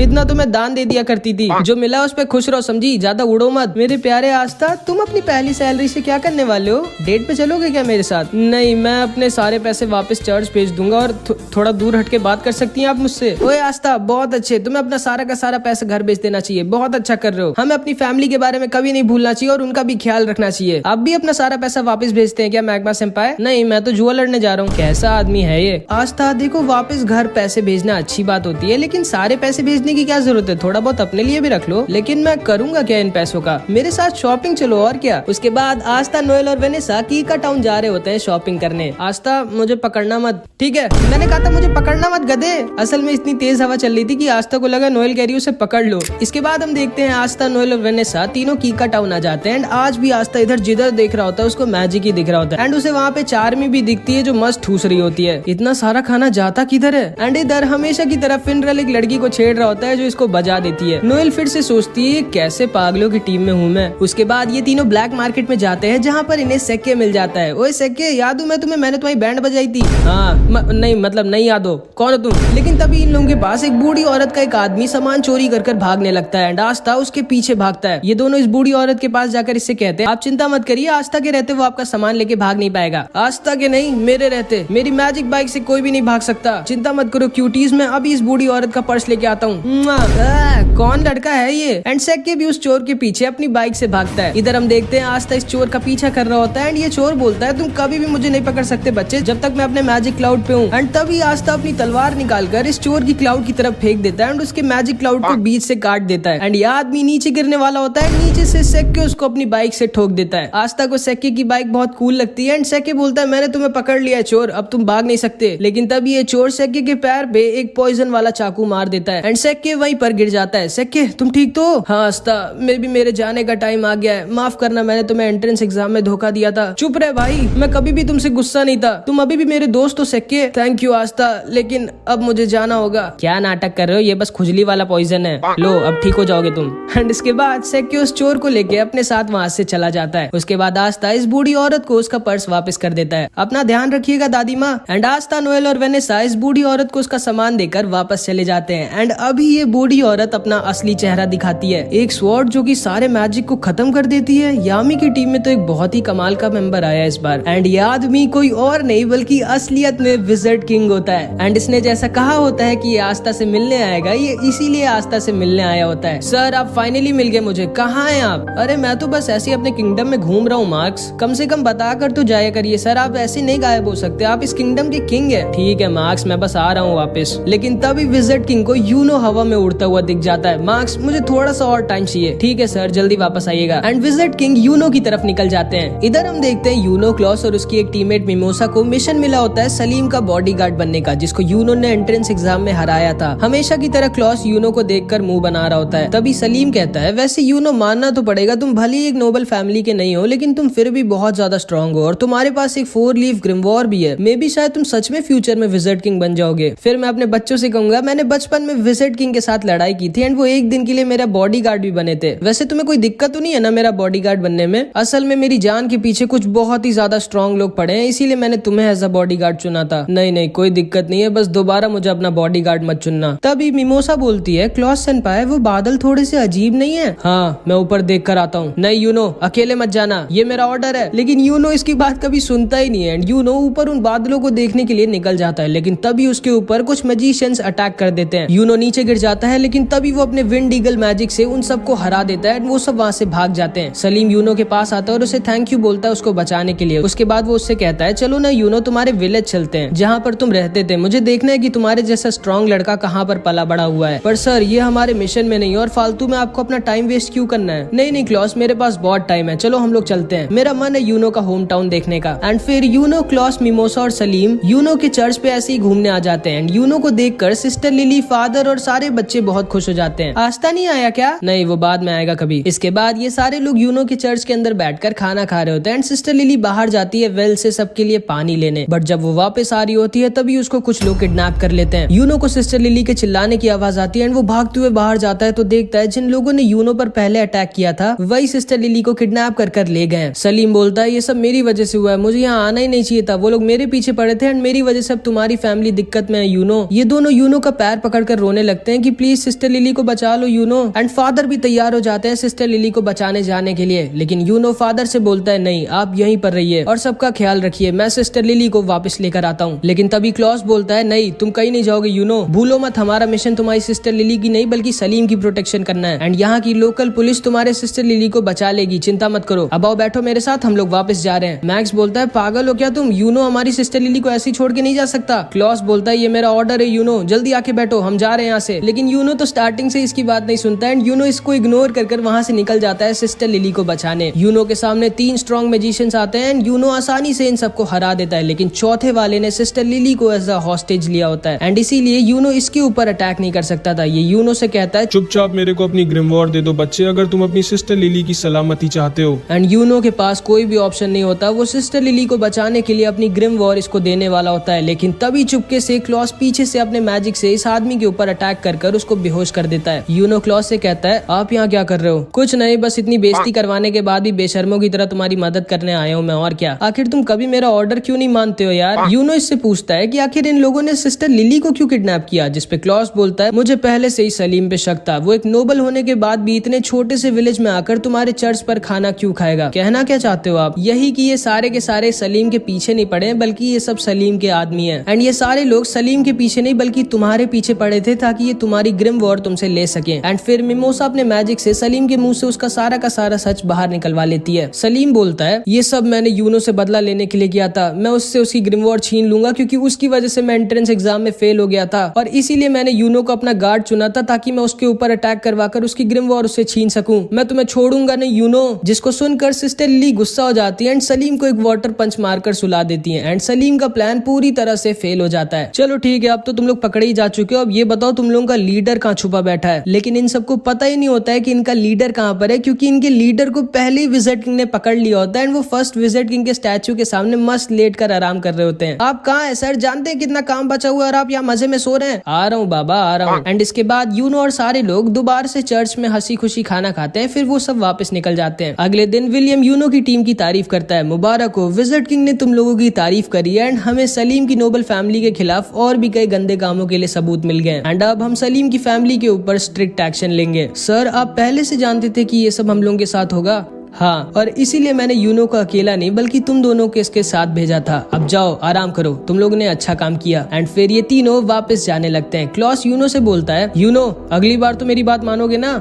इतना तो मैं दान दे दिया करती थी, जो मिला उस पे खुश रहो समझी, ज्यादा उड़ो मत। मेरे प्यारे आस्था, तुम अपनी पहली सैलरी से क्या करने वाले हो? डेट पे चलोगे क्या मेरे साथ? नहीं, मैं अपने सारे पैसे वापस चर्च भेज दूंगा और थोड़ा दूर हट के बात कर सकती हैं आप मुझसे। ओए आस्था, बहुत अच्छे, तुम्हें अपना सारा का सारा पैसा घर भेज देना चाहिए, बहुत अच्छा कर रहे हो। हमें अपनी फैमिली के बारे में कभी नहीं भूलना चाहिए और उनका भी ख्याल रखना चाहिए। आप भी अपना सारा पैसा वापस भेजते हैं क्या मैग्मा सेंपाई? नहीं, मैं तो जुआ लड़ने जा रहा हूँ। कैसा आदमी है ये? आस्था देखो, वापस घर पैसे भेजना अच्छी बात होती है, लेकिन सारे पैसे भेजने की क्या जरूरत है? थोड़ा बहुत अपने लिए भी रख लो। लेकिन मैं करूंगा क्या इन पैसों का? मेरे साथ शॉपिंग चलो और क्या। उसके बाद आस्था, नोएल और वेनेसा कीका टाउन जा रहे होते हैं शॉपिंग करने। आस्था, मुझे पकड़ना मत, ठीक है? मैंने कहा था मुझे पकड़ना मत गधे। असल में इतनी तेज हवा चल रही थी कि आस्था को लगा नोएल कह रही है उसे पकड़ लो। इसके बाद हम देखते हैं आस्था, नोएल और वेनेसा तीनों कीका टाउन आ जाते हैं। एंड आज भी आस्था इधर जिधर देख रहा होता है उसको मैजिक ही दिख रहा होता है। एंड उसे वहाँ पे चार्मी भी दिखती है जो मस्त ठूस रही होती है। इतना सारा खाना जाता किधर है? एंड इधर हमेशा की तरह फिनरल एक लड़की को छेड़ रहा होता है जो इसको बजा देती है। नोएल फिर से सोचती है कैसे पागलों की टीम में हूँ मैं। उसके बाद ये तीनों ब्लैक मार्केट में जाते हैं जहाँ पर इन्हें सेक्के मिल जाता है। ओए सेक्के, याद हूँ मैं तुम्हें, मैंने तुम्हारी बैंड बजाई थी। हाँ, नहीं मतलब नहीं याद हो, कौन हो तुम? लेकिन तभी इन लोगों के पास एक बूढ़ी औरत का एक आदमी सामान चोरी कर भागने लगता है। एंड आस्था उसके पीछे भागता है। ये दोनों इस बूढ़ी औरत के पास जाकर इससे कहते हैं आप चिंता मत करिए, आस्था के रहते वो आपका सामान लेके भाग नहीं पाएगा। आस्था के नहीं, मेरे रहते मेरी मैजिक बाइक से कोई भी नहीं भाग सकता। चिंता मत करो क्यूटीज, मैं अभी इस बूढ़ी औरत का पर्स लेके आता हूँ। कौन लड़का है ये? एंड सेक्के भी उस चोर के पीछे अपनी बाइक से भागता है। इधर हम देखते हैं आस्था इस चोर का पीछा कर रहा होता है। एंड ये चोर बोलता है तुम कभी भी मुझे नहीं पकड़ सकते बच्चे, जब तक मैं अपने मैजिक क्लाउड पे हूँ। एंड तभी आस्था अपनी तलवार निकालकर इस चोर की क्लाउड की तरफ फेंक देता है एंड उसके मैजिक क्लाउड को बीच से काट देता है। एंड ये आदमी नीचे गिरने वाला होता है। नीचे से सेक्के उसको अपनी बाइक से ठोक देता है। आस्था को सेक्के की बाइक बहुत कूल लगती है। एंड सेक्के बोलता है मैंने तुम्हें पकड़ लिया है चोर, अब तुम भाग नहीं सकते। लेकिन तभी ये चोर सेक्के के पैर पे एक पॉइजन वाला चाकू मार देता है एंड सेक्के वहीं पर गिर जाता है। सेक्के, तुम ठीक तो? हाँ आस्था, मेरे जाने का टाइम आ गया है, माफ करना, मैंने तुम्हें एंट्रेंस एग्जाम में धोखा दिया था। चुप रहे भाई, मैं कभी भी तुमसे गुस्सा नहीं था, तुम अभी भी मेरे दोस्त हो सेक्के। थैंक यू आस्था, लेकिन अब मुझे जाना होगा। क्या नाटक कर रहे हो, ये बस खुजली वाला पॉइजन है, लो अब ठीक हो जाओगे तुम। एंड इसके बाद सेक्के उस चोर को लेके अपने साथ वहाँ से चला जाता है। उसके बाद आस्था इस बूढ़ी औरत को उसका पर्स वापस कर देता है। अपना ध्यान रखिएगा दादी माँ। एंड आस्था, नोएल और वेनेसा इस बूढ़ी औरत को उसका सामान देकर वापस चले जाते हैं। एंड अभी ये बूढ़ी औरत अपना असली चेहरा दिखाती है, एक स्वॉर्ड जो कि सारे मैजिक को खत्म कर देती है। यामी की टीम में तो एक बहुत ही कमाल का मेंबर आया इस बार। एंड ये आदमी कोई और नहीं बल्कि असलियत में विज़र्ड किंग होता है। एंड इसने जैसा कहा होता है कि ये आस्था से मिलने आएगा, ये इसीलिए आस्था से मिलने आया होता है। सर आप फाइनली मिल गए मुझे, कहाँ हैं आप? अरे मैं तो बस ऐसे ही अपने किंगडम में घूम रहा हूँ मार्क्स, कम से कम बता कर तो जाया करिए सर, आप ऐसे नहीं गायब हो सकते, आप इस किंगडम के किंग है। ठीक है मार्क्स, मैं बस आ रहा हूँ वापस। लेकिन तभी विज़र्ड किंग को यूनो हवा में उड़ता हुआ दिख जाता है। मार्क्स मुझे थोड़ा सा और टाइम चाहिए। ठीक है सर, जल्दी वापस आइएगा। एंड विज़र्ड किंग यूनो की तरफ निकल जाते हैं। इधर हम देखते हैं यूनो, क्लॉस और उसकी एक टीममेट मिमोसा को मिशन मिला होता है सलीम का बॉडीगार्ड बनने का, जिसको यूनो ने एंट्रेंस एग्जाम में हराया था। हमेशा की तरह क्लॉस यूनो को देखकर मुंह बना रहा होता है। तभी सलीम कहता है वैसे यूनो मानना तो पड़ेगा, तुम भले ही एक नोबल फैमिली के नहीं हो लेकिन तुम फिर भी बहुत ज्यादा स्ट्रांग हो और तुम्हारे पास एक 4 लीफ ग्रिमवॉर भी है। मे बी शायद तुम सच में फ्यूचर में विज़र्ड किंग बन जाओगे। फिर मैं अपने बच्चों से कहूंगा मैंने बचपन में विज़र्ड किंग के साथ लड़ाई की थी एंड वो एक दिन के लिए मेरा बॉडीगार्ड भी बने थे। वैसे तुम्हें कोई दिक्कत तो नहीं है ना मेरा बॉडीगार्ड बनने में? असल में मेरी जान के पीछे कुछ बहुत ही ज्यादा स्ट्रांग लोग पड़े हैं, इसीलिए मैंने तुम्हें एज अ बॉडीगार्ड चुना था। नहीं कोई दिक्कत नहीं है, बस दोबारा मुझे अपना बॉडीगार्ड मत चुनना। तभी मिमोसा बोलती है क्लॉस सेनपाई वो बादल थोड़े से अजीब नहीं है? हाँ मैं ऊपर देख कर आता हूँ। नहीं यूनो अकेले मत जाना, ये मेरा ऑर्डर है। लेकिन यूनो इसकी बात कभी सुनता ही नहीं है एंड यूनो ऊपर उन बादलों को देखने के लिए निकल जाता है। लेकिन तभी उसके ऊपर कुछ मैजिशियंस अटैक कर देते हैं। यूनो नीचे गिर जाता है लेकिन तभी वो अपने विंड ईगल मैजिक से उन सबको हरा देता है। वो सब वहाँ से भाग जाते हैं। सलीम यूनो के पास आता है और उसे थैंक यू बोलता है उसको बचाने के लिए। उसके बाद वो उससे कहता है चलो ना यूनो तुम्हारे विलेज चलते हैं जहाँ पर तुम रहते थे, मुझे देखना है कि तुम्हारे जैसा स्ट्रॉन्ग लड़का कहाँ पर पला बड़ा हुआ है। पर सर ये हमारे मिशन में नहीं और फालतू में आपको अपना टाइम वेस्ट क्यों करना है? नहीं क्लॉस मेरे पास बहुत टाइम है, चलो हम लोग चलते हैं, मेरा मन है यूनो का होम टाउन देखने का। एंड फिर यूनो, क्लॉस, मिमोसा और सलीम यूनो के चर्च पे ऐसे ही घूमने आ जाते हैं। एंड यूनो को देखकर सिस्टर लिली, फादर और सारे बच्चे बहुत खुश हो जाते हैं। आस्था नहीं आया क्या? नहीं वो बाद में आएगा कभी। इसके बाद ये सारे लोग यूनो के चर्च के अंदर बैठकर खाना खा रहे होते हैं एंड सिस्टर लिली बाहर जाती है वेल से सबके लिए पानी लेने। बट जब वो वापस आ रही होती है तभी उसको कुछ लोग किडनैप कर लेते हैं। यूनो को सिस्टर लिली के चिल्लाने की आवाज आती है एंड वो भागते हुए बाहर जाता है तो देखता है जिन लोगों ने यूनो पर पहले अटैक किया था वही सिस्टर लिली को किडनैप कर ले गए। सलीम बोलता है ये सब मेरी वजह से हुआ है, मुझे यहाँ आना ही नहीं चाहिए था, वो लोग मेरे पीछे पड़े थे एंड मेरी वजह से अब तुम्हारी फैमिली दिक्कत में है यूनो। ये दोनों यूनो का पैर पकड़कर रोने लगते हैं कि प्लीज सिस्टर लिली को बचा लो यूनो। एंड फादर भी तैयार हो जाते हैं सिस्टर लिली को बचाने जाने के लिए, लेकिन यूनो फादर से बोलता है नहीं, आप यहीं पर रहिए और सबका ख्याल रखिए, मैं सिस्टर लिली को वापस लेकर आता हूँ। लेकिन तभी क्लॉस बोलता है नहीं, तुम कहीं नहीं जाओगे यूनो, भूलो मत हमारा मिशन तुम्हारी सिस्टर लिली की नहीं बल्कि सलीम की प्रोटेक्शन करना है। एंड यहाँ की लोकल पुलिस तुम्हारे सिस्टर लिली को बचा लेगी, चिंता मत करो। अब आओ बैठो मेरे साथ, हम लोग वापस जा रहे हैं। मैक्स बोलता है पागल हो क्या तुम, यूनो हमारी सिस्टर लिली को ऐसे ही छोड़ के नहीं जा सकता। क्लॉस बोलता है ये मेरा ऑर्डर है यूनो, जल्दी आके बैठो, हम जा रहे हैं यहाँ से। लेकिन यूनो तो स्टार्टिंग से इसकी बात नहीं सुनता है एंड यूनो इसको इग्नोर कर वहाँ से निकल जाता है सिस्टर लिली को बचाने। यूनो के सामने 3 स्ट्रॉन्ग मैजिशियंस आते हैं एंड यूनो आसानी से इन सबको हरा देता है, लेकिन चौथे वाले ने सिस्टर लिली को एज अ हॉस्टेज लिया होता है एंड इसीलिए यूनो इसके ऊपर अटैक नहीं कर सकता था। ये यूनो से कहता है चुपचाप मेरे को अपनी ग्रिमवॉर दे दो बच्चे, अगर तुम अपनी सिस्टर लिली की सलामती चाहते हो। एंड यूनो के पास कोई भी ऑप्शन नहीं होता, वो सिस्टर लिली को बचाने के लिए अपनी ग्रिमवॉर इसको देने वाला होता है, लेकिन तभी चुपके से क्लॉस पीछे से अपने मैजिक से इस आदमी के ऊपर अटैक कर उसको बेहोश कर देता है। यूनो क्लॉस से कहता है आप यहाँ क्या कर रहे हो? कुछ नहीं, बस इतनी बेइज्जती करवाने के बाद भी बेशर्मों की तरह तुम्हारी मदद करने आया हूँ मैं, और क्या। आखिर तुम कभी मेरा ऑर्डर क्यों नहीं मानते हो यार? यूनो इससे पूछता है कि आखिर इन लोगों ने सिस्टर लिली को क्यों किडनैप किया, जिसपे क्लॉस बोलता है मुझे पहले से ही सलीम पे शक था, वो एक नोबल होने के बाद भी इतने छोटे से विलेज में आकर तुम्हारे चर्च पर खाना क्यों खाएगा। कहना क्या चाहते हो आप? यही कि ये सारे के सारे सलीम के पीछे नहीं पड़े बल्कि ये सब सलीम के आदमी हैं एंड ये सारे लोग सलीम के पीछे नहीं बल्कि तुम्हारे पीछे पड़े थे ताकि ये तुम्हारी ग्रिमवॉर तुमसे ले सके। एंड फिर मिमोसा अपने मैजिक से सलीम के मुंह से उसका सारा का सारा सच बाहर निकलवा लेती है। सलीम बोलता है ये सब मैंने यूनो से बदला लेने के लिए किया था, मैं उससे उसकी ग्रिमवॉर छीन लूंगा क्योंकि उसकी वजह से मैं एंट्रेंस एग्जाम में फेल हो गया था और इसीलिए मैंने यूनो को अपना गार्ड चुना था ताकि मैं उसके ऊपर अटैक करवाकर उसकी ग्रिमवॉर उससे छीन सकूं। मैं तुम्हें छोड़ूंगा नहीं यूनो। जिसको सुनकर सिस्टर लिली गुस्सा हो जाती है एंड सलीम को एक वाटर पंच मारकर सुला देती है एंड सलीम का प्लान पूरी तरह से फेल हो जाता है। चलो ठीक है, अब तो तुम लोग पकड़े ही जा चुके हो, अब ये बताओ तुम लोगों का लीडर कहाँ छुपा बैठा है। लेकिन इन सबको पता ही नहीं होता है कि इनका लीडर कहाँ पर है क्योंकि इनके लीडर को पहले ही विजिट किंग ने पकड़ लिया होता है एंड वो फर्स्ट विजिट किंग के स्टैचू के सामने मस्त लेट कर आराम कर रहे होते हैं। आप कहाँ है सर? जानते हैं कितना काम बचा हुआ है और आप यहाँ मजे में सो रहे हैं? आ रहा हूँ बाबा, आ रहा हूँ। एंड इसके बाद यूनो और सारे लोग दोबारा से चर्च में हंसी खुशी खाना खाते हैं, फिर वो सब वापस निकल जाते हैं। अगले दिन विलियम यूनो की टीम की तारीफ करता है, मुबारक हो, विजिट किंग ने तुम लोगों की तारीफ करी है एंड हमें सलीम की नोबल फैमिली के खिलाफ और भी कई गंदे कामों के लिए सबूत मिल गए एंड अब हम सलीम की फैमिली के ऊपर स्ट्रिक्ट एक्शन लेंगे। सर आप पहले से जानते थे कि ये सब हम लोगों के साथ होगा? हाँ, और इसीलिए मैंने यूनो को अकेला नहीं बल्कि तुम दोनों के इसके साथ भेजा था। अब जाओ आराम करो, तुम लोगों ने अच्छा काम किया। एंड फिर ये तीनों वापस जाने लगते हैं। क्लॉस यूनो से बोलता है यूनो अगली बार तो मेरी बात मानोगे ना?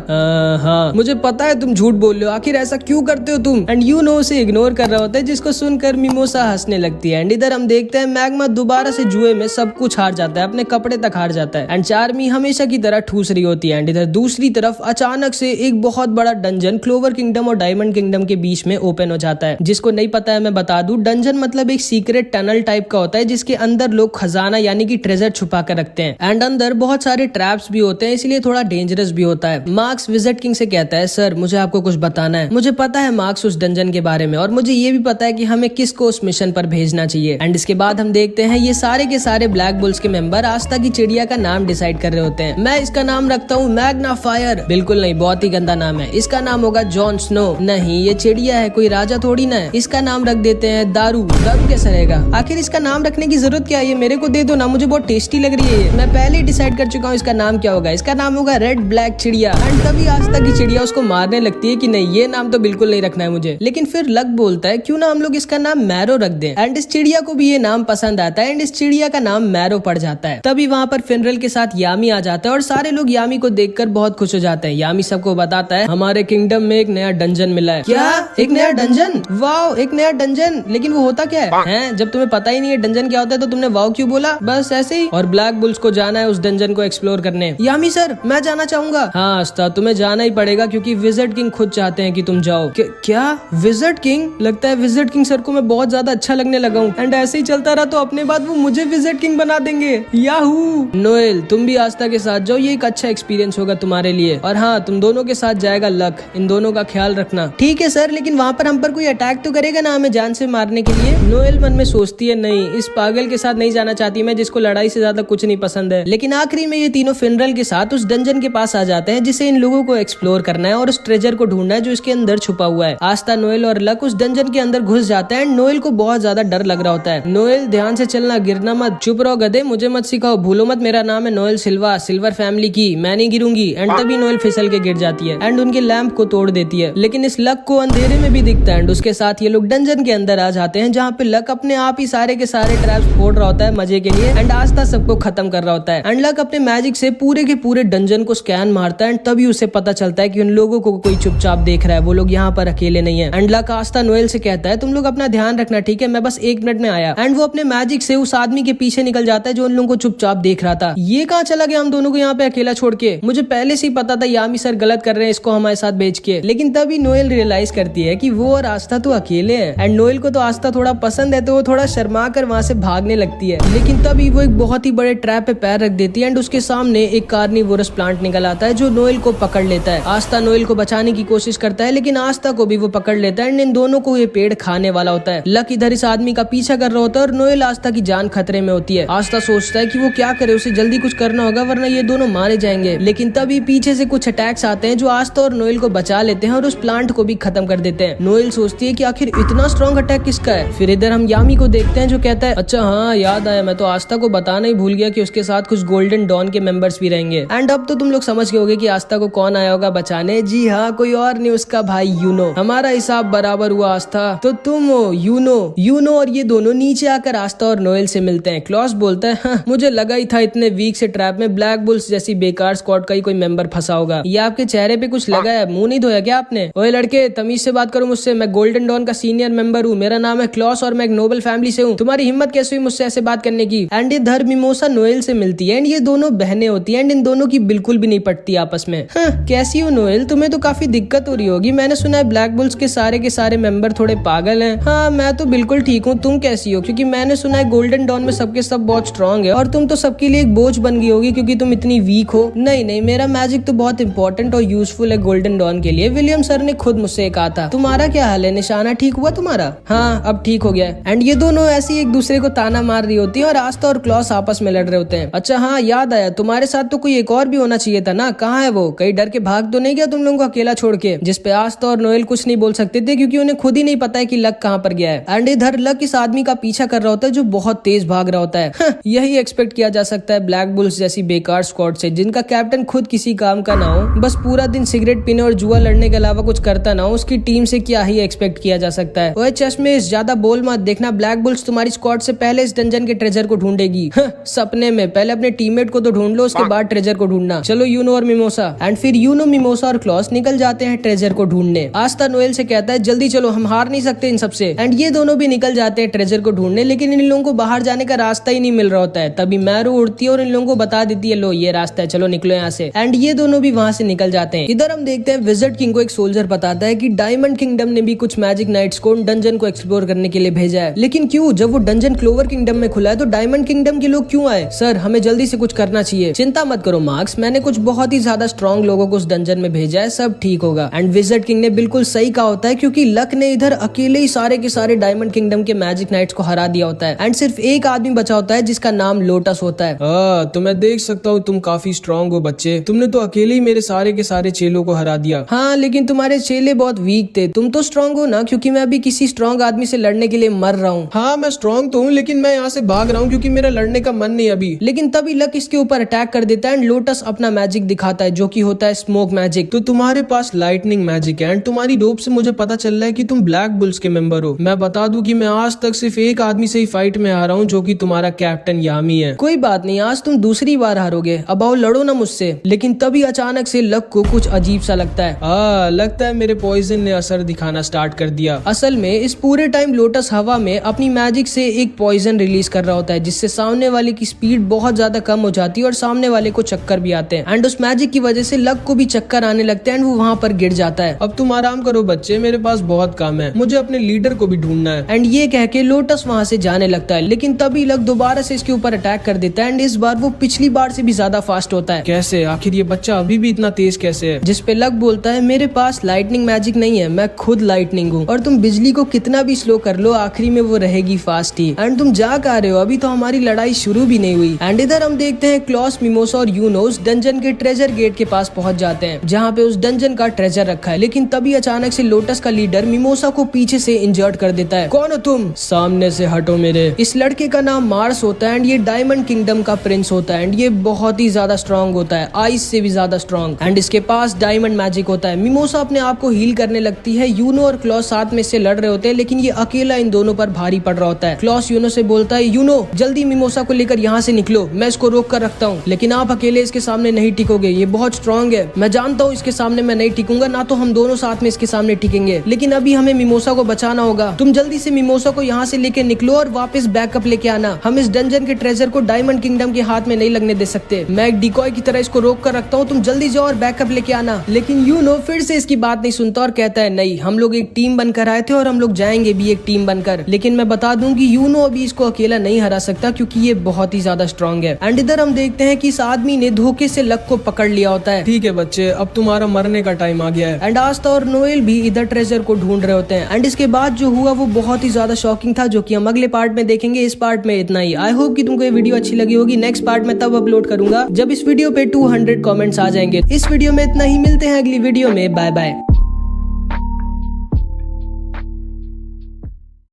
हाँ, मुझे पता है तुम झूठ बोल रहे हो, आखिर ऐसा क्यों करते हो तुम? एंड यूनो उसे इग्नोर कर रहा होता है जिसको सुनकर मिमोसा हंसने लगती है। एंड इधर हम देखते हैं मैग्मा दोबारा से जुए में सब कुछ हार जाता है, अपने कपड़े तक हार जाता है एंड चार्मी हमेशा की तरह ठूस रही होती है। एंड इधर दूसरी तरफ अचानक से एक बहुत बड़ा डंजन क्लोवर किंगडम और डायमंड किंगडम के बीच में ओपन हो जाता है। जिसको नहीं पता है मैं बता दूं, डंजन मतलब एक सीक्रेट टनल टाइप का होता है जिसके अंदर लोग खजाना यानी कि ट्रेजर छुपा कर रखते हैं एंड अंदर बहुत सारे ट्रैप्स भी होते हैं, इसलिए थोड़ा डेंजरस भी होता है। मार्क्स विजिट किंग से कहता है सर मुझे आपको कुछ बताना है। मुझे पता है मार्क्स उस डंजन के बारे में और मुझे ये भी पता है कि हमें किसको उस मिशन पर भेजना चाहिए। एंड इसके बाद हम देखते हैं ये सारे के सारे ब्लैक बुल्स के मेंबर आस्था की चिड़िया का नाम डिसाइड कर रहे होते हैं। मैं इसका नाम रखता हूँ मैग्ना फायर। बिल्कुल नहीं, बहुत ही गंदा नाम है। इसका नाम होगा जॉन स्नो। नहीं, ये चिड़िया है, कोई राजा थोड़ी ना है। इसका नाम रख देते हैं दारू। दारू कैसा रहेगा? आखिर इसका नाम रखने की जरूरत क्या है? ये मेरे को दे दो ना, मुझे बहुत टेस्टी लग रही है। मैं पहले ही डिसाइड कर चुका हूँ इसका नाम क्या होगा। इसका नाम होगा रेड ब्लैक चिड़िया। एंड तभी आस्था की चिड़िया उसको मारने लगती है कि नहीं, ये नाम तो बिल्कुल नहीं रखना है मुझे। लेकिन फिर लक बोलता है क्यों ना हम लोग इसका नाम मैरो रख दें। एंड इस चिड़िया को भी ये नाम पसंद आता है एंड इस चिड़िया का नाम मैरो पड़ जाता है। तभी वहाँ पर फिनरल के साथ यामी आ जाता है और सारे लोग यामी को देखकर बहुत खुश हो जाते हैं। यामी सबको बताता है हमारे किंगडम में एक नया डंजन मिला है। क्या? एक नया डंजन? वाओ, एक नया डंजन। लेकिन वो होता क्या है? जब तुम्हें पता ही नहीं है डंजन क्या होता है तो तुमने वाओ क्यों बोला? बस ऐसे ही। और ब्लैक बुल्स को जाना है उस डंजन को एक्सप्लोर करने। यामी सर मैं जाना चाहूंगा। हाँ आस्था, तुम्हें जाना ही पड़ेगा क्योंकि विजिट किंग खुद चाहते हैं कि तुम जाओ। क्या विजिट किंग? लगता है विजिट किंग सर को मैं बहुत ज्यादा अच्छा लगने लगा हूँ एंड ऐसे ही चलता रहा तो अपने बाद वो मुझे विजिट किंग बना देंगे। याहू। नोएल तुम भी आस्था के साथ जाओ, ये एक अच्छा एक्सपीरियंस होगा तुम्हारे लिए। और हाँ, तुम दोनों के साथ जाएगा लक। इन दोनों का ख्याल रखना। ठीक ठीक है सर, लेकिन वहाँ पर हम पर कोई अटैक तो करेगा ना हमें जान से मारने के लिए। नोएल मन में सोचती है नहीं, इस पागल के साथ नहीं जाना चाहती मैं, जिसको लड़ाई से ज्यादा कुछ नहीं पसंद है। लेकिन आखिरी में ये तीनों फिनरल के साथ उस डंजन के पास आ जाते हैं जिसे इन लोगों को एक्सप्लोर करना है और उस ट्रेजर को ढूंढना है जो इसके अंदर छुपा हुआ है। आस्था, नोएल और लक उस डंजन के अंदर घुस जाते हैं। नोएल को बहुत ज्यादा डर लग रहा होता है। नोएल ध्यान से चलना, गिरना मत, चुप रहो गधे, मुझे मत सिखाओ, भूलो मत मेरा नाम है नोएल सिल्वा, सिल्वर फैमिली की, मैं नहीं गिरूंगी। एंड तभी नोएल फिसल के गिर जाती है एंड उनके लैंप को तोड़ देती है। लेकिन इस लक को अंधेरे में भी दिखता है एंड उसके साथ ये लोग डंजन के अंदर आ जाते हैं जहाँ पे लक अपने आप ही सारे के सारे ट्रैप्स फोड़ रहा होता है मजे के लिए एंड आस्था सबको खत्म कर रहा होता है। एंड लक अपने मैजिक से पूरे के पूरे डंजन को स्कैन मारता है एंड तभी उसे पता चलता है कि उन लोगों को कोई चुपचाप देख रहा है, वो लोग यहाँ पर अकेले नहीं है। एंड लक आस्था नोएल से कहता है तुम लोग अपना ध्यान रखना, ठीक है, मैं बस 1 मिनट में आया। एंड वो अपने मैजिक से उस आदमी के पीछे निकल जाता है जो उन लोगों को चुपचाप देख रहा था। ये कहाँ चला गया हम दोनों को यहाँ पे अकेला छोड़ के? मुझे पहले से ही पता था यामी सर गलत कर रहे हैं इसको हमारे साथ भेज के। लेकिन तभी नोएल रियलाइज करती है कि वो और आस्था तो अकेले हैं एंड नोएल को तो आस्था थोड़ा पसंद है, तो वो थोड़ा शर्मा कर वहाँ से भागने लगती है। लेकिन तभी वो एक बहुत ही बड़े ट्रैप पे पैर रख देती है एंड उसके सामने एक कार्निवोरस प्लांट निकल आता है जो नोएल को पकड़ लेता है। आस्था नोएल को बचाने की कोशिश करता है लेकिन आस्था को भी वो पकड़ लेता है एंड इन दोनों को ये पेड़ खाने वाला होता है। लक इधर इस आदमी का पीछा कर रहा होता है और नोएल आस्था की जान खतरे में होती है। आस्था सोचता है कि वो क्या करे, उसे जल्दी कुछ करना होगा वरना ये दोनों मारे जाएंगे। लेकिन तभी पीछे से कुछ अटैक्स आते हैं जो आस्था और नोएल को बचा लेते हैं और उस प्लांट को भी खत्म कर देते हैं। नोएल सोचती है कि आखिर इतना स्ट्रॉन्ग अटैक किसका है। फिर इधर हम यामी को देखते हैं जो कहता है अच्छा हाँ याद आया, मैं तो आस्था को बताना ही भूल गया कि उसके साथ कुछ गोल्डन डॉन के मेंबर्स भी रहेंगे। एंड अब तो तुम लोग समझ गए होगे कि आस्था को कौन आया होगा बचाने। जी हाँ, कोई और नहीं, उसका भाई यूनो। हमारा हिसाब बराबर हुआ आस्था, तो तुम हो यूनो और ये दोनों नीचे आकर आस्था और नोएल से मिलते हैं। क्लॉस बोलता है हाँ, मुझे लगा ही था इतने वीक से ट्रैप में ब्लैक बुल्स जैसी बेकार स्क्वाड का ही कोई मेंबर फंसा होगा। ये आपके चेहरे पे कुछ लगा है, मुंह नहीं धोया क्या आपने? ओए लड़के, तमीज से बात करो मुझसे, मैं गोल्डन डॉन का सीनियर मेंबर हूँ, मेरा नाम है क्लॉस और मैं एक नोबल फैमिली से हूँ। तुम्हारी हिम्मत कैसे हुई मुझसे ऐसे बात करने की? एंड इधर मिमोसा नोएल से मिलती है एंड ये दोनों बहनें होती है एंड इन दोनों की बिल्कुल भी नहीं पटती आपस में। हाँ, कैसी हो नोएल, तुम्हें तो काफी दिक्कत हो रही होगी, मैंने सुना है ब्लैक बुल्स के सारे मेंबर थोड़े पागल हैं। हाँ, मैं तो बिल्कुल ठीक हूँ, तुम कैसी हो? क्योंकि मैंने सुना है गोल्डन डॉन में सबके सब बहुत स्ट्रॉन्ग है और तुम तो सबके लिए एक बोझ बन गई होगी क्योंकि तुम इतनी वीक हो। नहीं, मेरा मैजिक तो बहुत इंपॉर्टेंट और यूजफुल है गोल्डन डॉन के लिए। विलियम सर ने खुद मुझसे कहा था। तुम्हारा क्या हाल है? निशाना ठीक हुआ तुम्हारा? हाँ, अब ठीक हो गया है। एंड ये दोनों ऐसे एक दूसरे को ताना मार रही होती है और आस्था और क्लॉस आपस में लड़ रहे होते हैं। अच्छा हाँ, याद आया, तुम्हारे साथ तो कोई एक और भी होना चाहिए था ना, कहाँ है वो? कहीं डर के भाग तो नहीं गया तुम लोगों को अकेला छोड़ के? जिसपे आस्था और नोएल कुछ नहीं बोल सकते थे क्योंकि उन्हें खुद ही नहीं पता है कि लक कहाँ पर गया है। एंड इधर लक इस आदमी का पीछा कर रहा होता है जो बहुत तेज भाग रहा होता है। यही एक्सपेक्ट किया जा सकता है ब्लैक बुल्स जैसी बेकार स्क्वाड से, जिनका कैप्टन खुद किसी काम का ना हो, बस पूरा दिन सिगरेट पीने और जुआ लड़ने के अलावा कुछ करता ना हो। उसकी टीम से क्या ही एक्सपेक्ट किया जा सकता है। ओए चश्मे, ज्यादा बोल मत, देखना ब्लैक बुल्स तुम्हारी स्क्वाड से पहले इस डंजन के ट्रेजर को ढूंढेगी। सपने में, पहले अपने टीममेट को तो ढूंढ लो, उसके बाद ट्रेजर को ढूंढना। चलो यूनो और मिमोसा। एंड फिर यूनो, मिमोसा और क्लॉस निकल जाते हैं ट्रेजर को ढूंढने। आस्था नोएल से कहता है जल्दी चलो, हम हार नहीं सकते इन सबसे। एंड ये दोनों भी निकल जाते हैं ट्रेजर को ढूंढने, लेकिन इन लोगों को बाहर जाने का रास्ता ही नहीं मिल रहा होता है। तभी मैरू उड़ती है और इन लोगों को बता देती है लो ये रास्ता है, चलो निकलो यहाँ से। एंड ये दोनों भी वहाँ से निकल जाते हैं। इधर हम देखते हैं विज़र्ड किंग को एक सोल्जर बताता है कि डायमंड किंगडम ने भी कुछ मैजिक नाइट्स को डंजन को एक्सप्लोर करने के लिए भेजा है। लेकिन क्यों? जब वो डंजन क्लोवर किंगडम में खुला है तो डायमंड किंगडम के लोग क्यों आए? सर, हमें जल्दी से कुछ करना चाहिए। चिंता मत करो मार्क्स, मैंने कुछ बहुत ही ज्यादा स्ट्रॉन्ग लोगों को उस डंजन में भेजा है, सब ठीक होगा। एंड विज़र्ड किंग ने बिल्कुल सही कहा होता है क्योंकि लक ने इधर अकेले ही सारे के सारे डायमंड किंगडम के मैजिक नाइट्स को हरा दिया होता है। एंड सिर्फ एक आदमी बचा होता है जिसका नाम लोटस होता है। तो मैं देख सकता हूँ तुम काफी स्ट्रॉन्ग हो बच्चे, तुमने तो अकेले ही मेरे सारे के सारे चेलों को हरा दिया। हाँ, लेकिन तुम्हारे चेले बहुत वीक थे, तुम तो स्ट्रॉन्ग हो ना, क्योंकि मैं अभी किसी स्ट्रॉन्ग आदमी से लड़ने के लिए मर रहा हूँ। हाँ, मैं स्ट्रॉन्ग तो हूँ लेकिन मैं यहाँ से भाग रहा हूँ क्योंकि मेरा लड़ने का मन नहीं अभी। लेकिन तभी लक इसके ऊपर अटैक कर देता है एंड लोटस अपना मैजिक दिखाता है जो कि होता है स्मोक मैजिक। तो तुम्हारे पास लाइटनिंग मैजिक है एंड तुम्हारी रोप से मुझे पता चल रहा है कि तुम ब्लैक बुल्स के मेंबर हो। मैं बता दूं कि मैं आज तक सिर्फ एक आदमी से ही फाइट में आ रहा हूँ जो कि तुम्हारा कैप्टन यामी है। कोई बात नहीं, आज तुम दूसरी बार हारोगे, अब आओ लड़ो ना मुझसे। लेकिन तभी अचानक से लक को कुछ अजीब सा लगता है। लगता है मेरे पॉइजन ने असर दिखाना स्टार्ट कर दिया। असल में इस पूरे टाइम लोटस हवा में अपनी मैजिक से एक पॉइजन रिलीज कर रहा होता है जिससे सामने वाले की स्पीड बहुत ज्यादा कम हो जाती है और सामने वाले को चक्कर भी आते हैं। एंड उस मैजिक की वजह से लक को भी चक्कर आने लगते हैं एंड वो वहाँ पर गिर जाता है। अब तुम आराम करो बच्चे, मेरे पास बहुत काम है, मुझे अपने लीडर को भी ढूंढना है। एंड ये कह के लोटस वहाँ से जाने लगता है। लेकिन तभी लक दोबारा से इसके ऊपर अटैक कर देता है एंड इस बार वो पिछली बार से भी ज्यादा फास्ट होता है। कैसे? आखिर ये बच्चा अभी भी इतना तेज कैसे है? जिसपे लक बोलता है मेरे पास लाइटनिंग मैजिक नहीं है, मैं खुद लाइटनिंग हूँ और तुम बिजली को कितना भी स्लो कर लो आखिरी में वो रहेगी फास्ट ही। एंड तुम जा कहा रहे हो, अभी तो हमारी लड़ाई शुरू भी नहीं हुई। एंड इधर हम देखते हैं क्लॉस, मिमोसा और यूनो उस डंजन के ट्रेजर गेट के पास पहुंच जाते हैं जहाँ पे उस डंजन का ट्रेजर रखा है। लेकिन तभी अचानक से लोटस का लीडर मिमोसा को पीछे से इंजर्ड कर देता है। कौन हो तुम? सामने से हटो मेरे। इस लड़के का नाम मार्स होता है एंड ये डायमंड किंगडम का प्रिंस होता है एंड ये बहुत ही ज्यादा स्ट्रॉन्ग होता है, आइस से भी ज्यादा स्ट्रॉन्ग। एंड इसके पास डायमंड मैजिक होता है। मिमोसा अपने आप को हील करने लगती है। यूनो और क्लॉस साथ में इससे लड़ रहे होते हैं लेकिन ये अकेला इन दोनों पर भारी पड़ रहा होता है। क्लॉस यूनो से बोलता है, यूनो जल्दी मिमोसा को लेकर यहाँ से निकलो, मैं इसको रोक कर रखता हूँ, लेकिन आप अकेले इसके सामने नहीं टिकोगे, ये बहुत स्ट्रॉन्ग है। मैं जानता हूँ इसके सामने मैं नहीं टिकूंगा, ना तो हम दोनों साथ में इसके सामने टिकेंगे, लेकिन अभी हमें मिमोसा को बचाना होगा। तुम जल्दी से मिमोसा को यहाँ से लेके निकलो और वापस बैकअप लेके आना। हम इस डंजन के ट्रेजर को डायमंड किंगडम के हाथ में नहीं लगने दे सकते। मैं एक डिकॉय की तरह इसको रोक कर रखता हूँ, तुम जल्दी जाओ और बैकअप लेके आना। लेकिन यूनो फिर से इसकी बात नहीं सुनता और कहता है, नहीं, हम लोग एक टीम बनकर आए थे और हम लोग जाएंगे भी एक टीम बनकर। लेकिन मैं बता दूं कि यूनो अभी इसको अकेला नहीं हरा सकता क्योंकि ये बहुत ही ज्यादा स्ट्रॉन्ग है। एंड इधर हम देखते हैं कि इस आदमी ने धोखे से लक को पकड़ लिया होता है। ठीक है बच्चे, अब तुम्हारा मरने का टाइम आ गया है। एंड आस्था और नोएल भी इधर ट्रेजर को ढूंढ रहे होते हैं। एंड इसके बाद जो हुआ वो बहुत ही ज्यादा शॉकिंग था, जो कि हम अगले पार्ट में देखेंगे। इस पार्ट में इतना ही। आई होप कि तुमको ये वीडियो अच्छी लगी होगी। नेक्स्ट पार्ट में तब अपलोड करूंगा जब इस वीडियो पे 200 कमेंट्स आ जाएंगे। इस वीडियो में इतना ही, मिलते हैं अगली वीडियो में। Bye bye.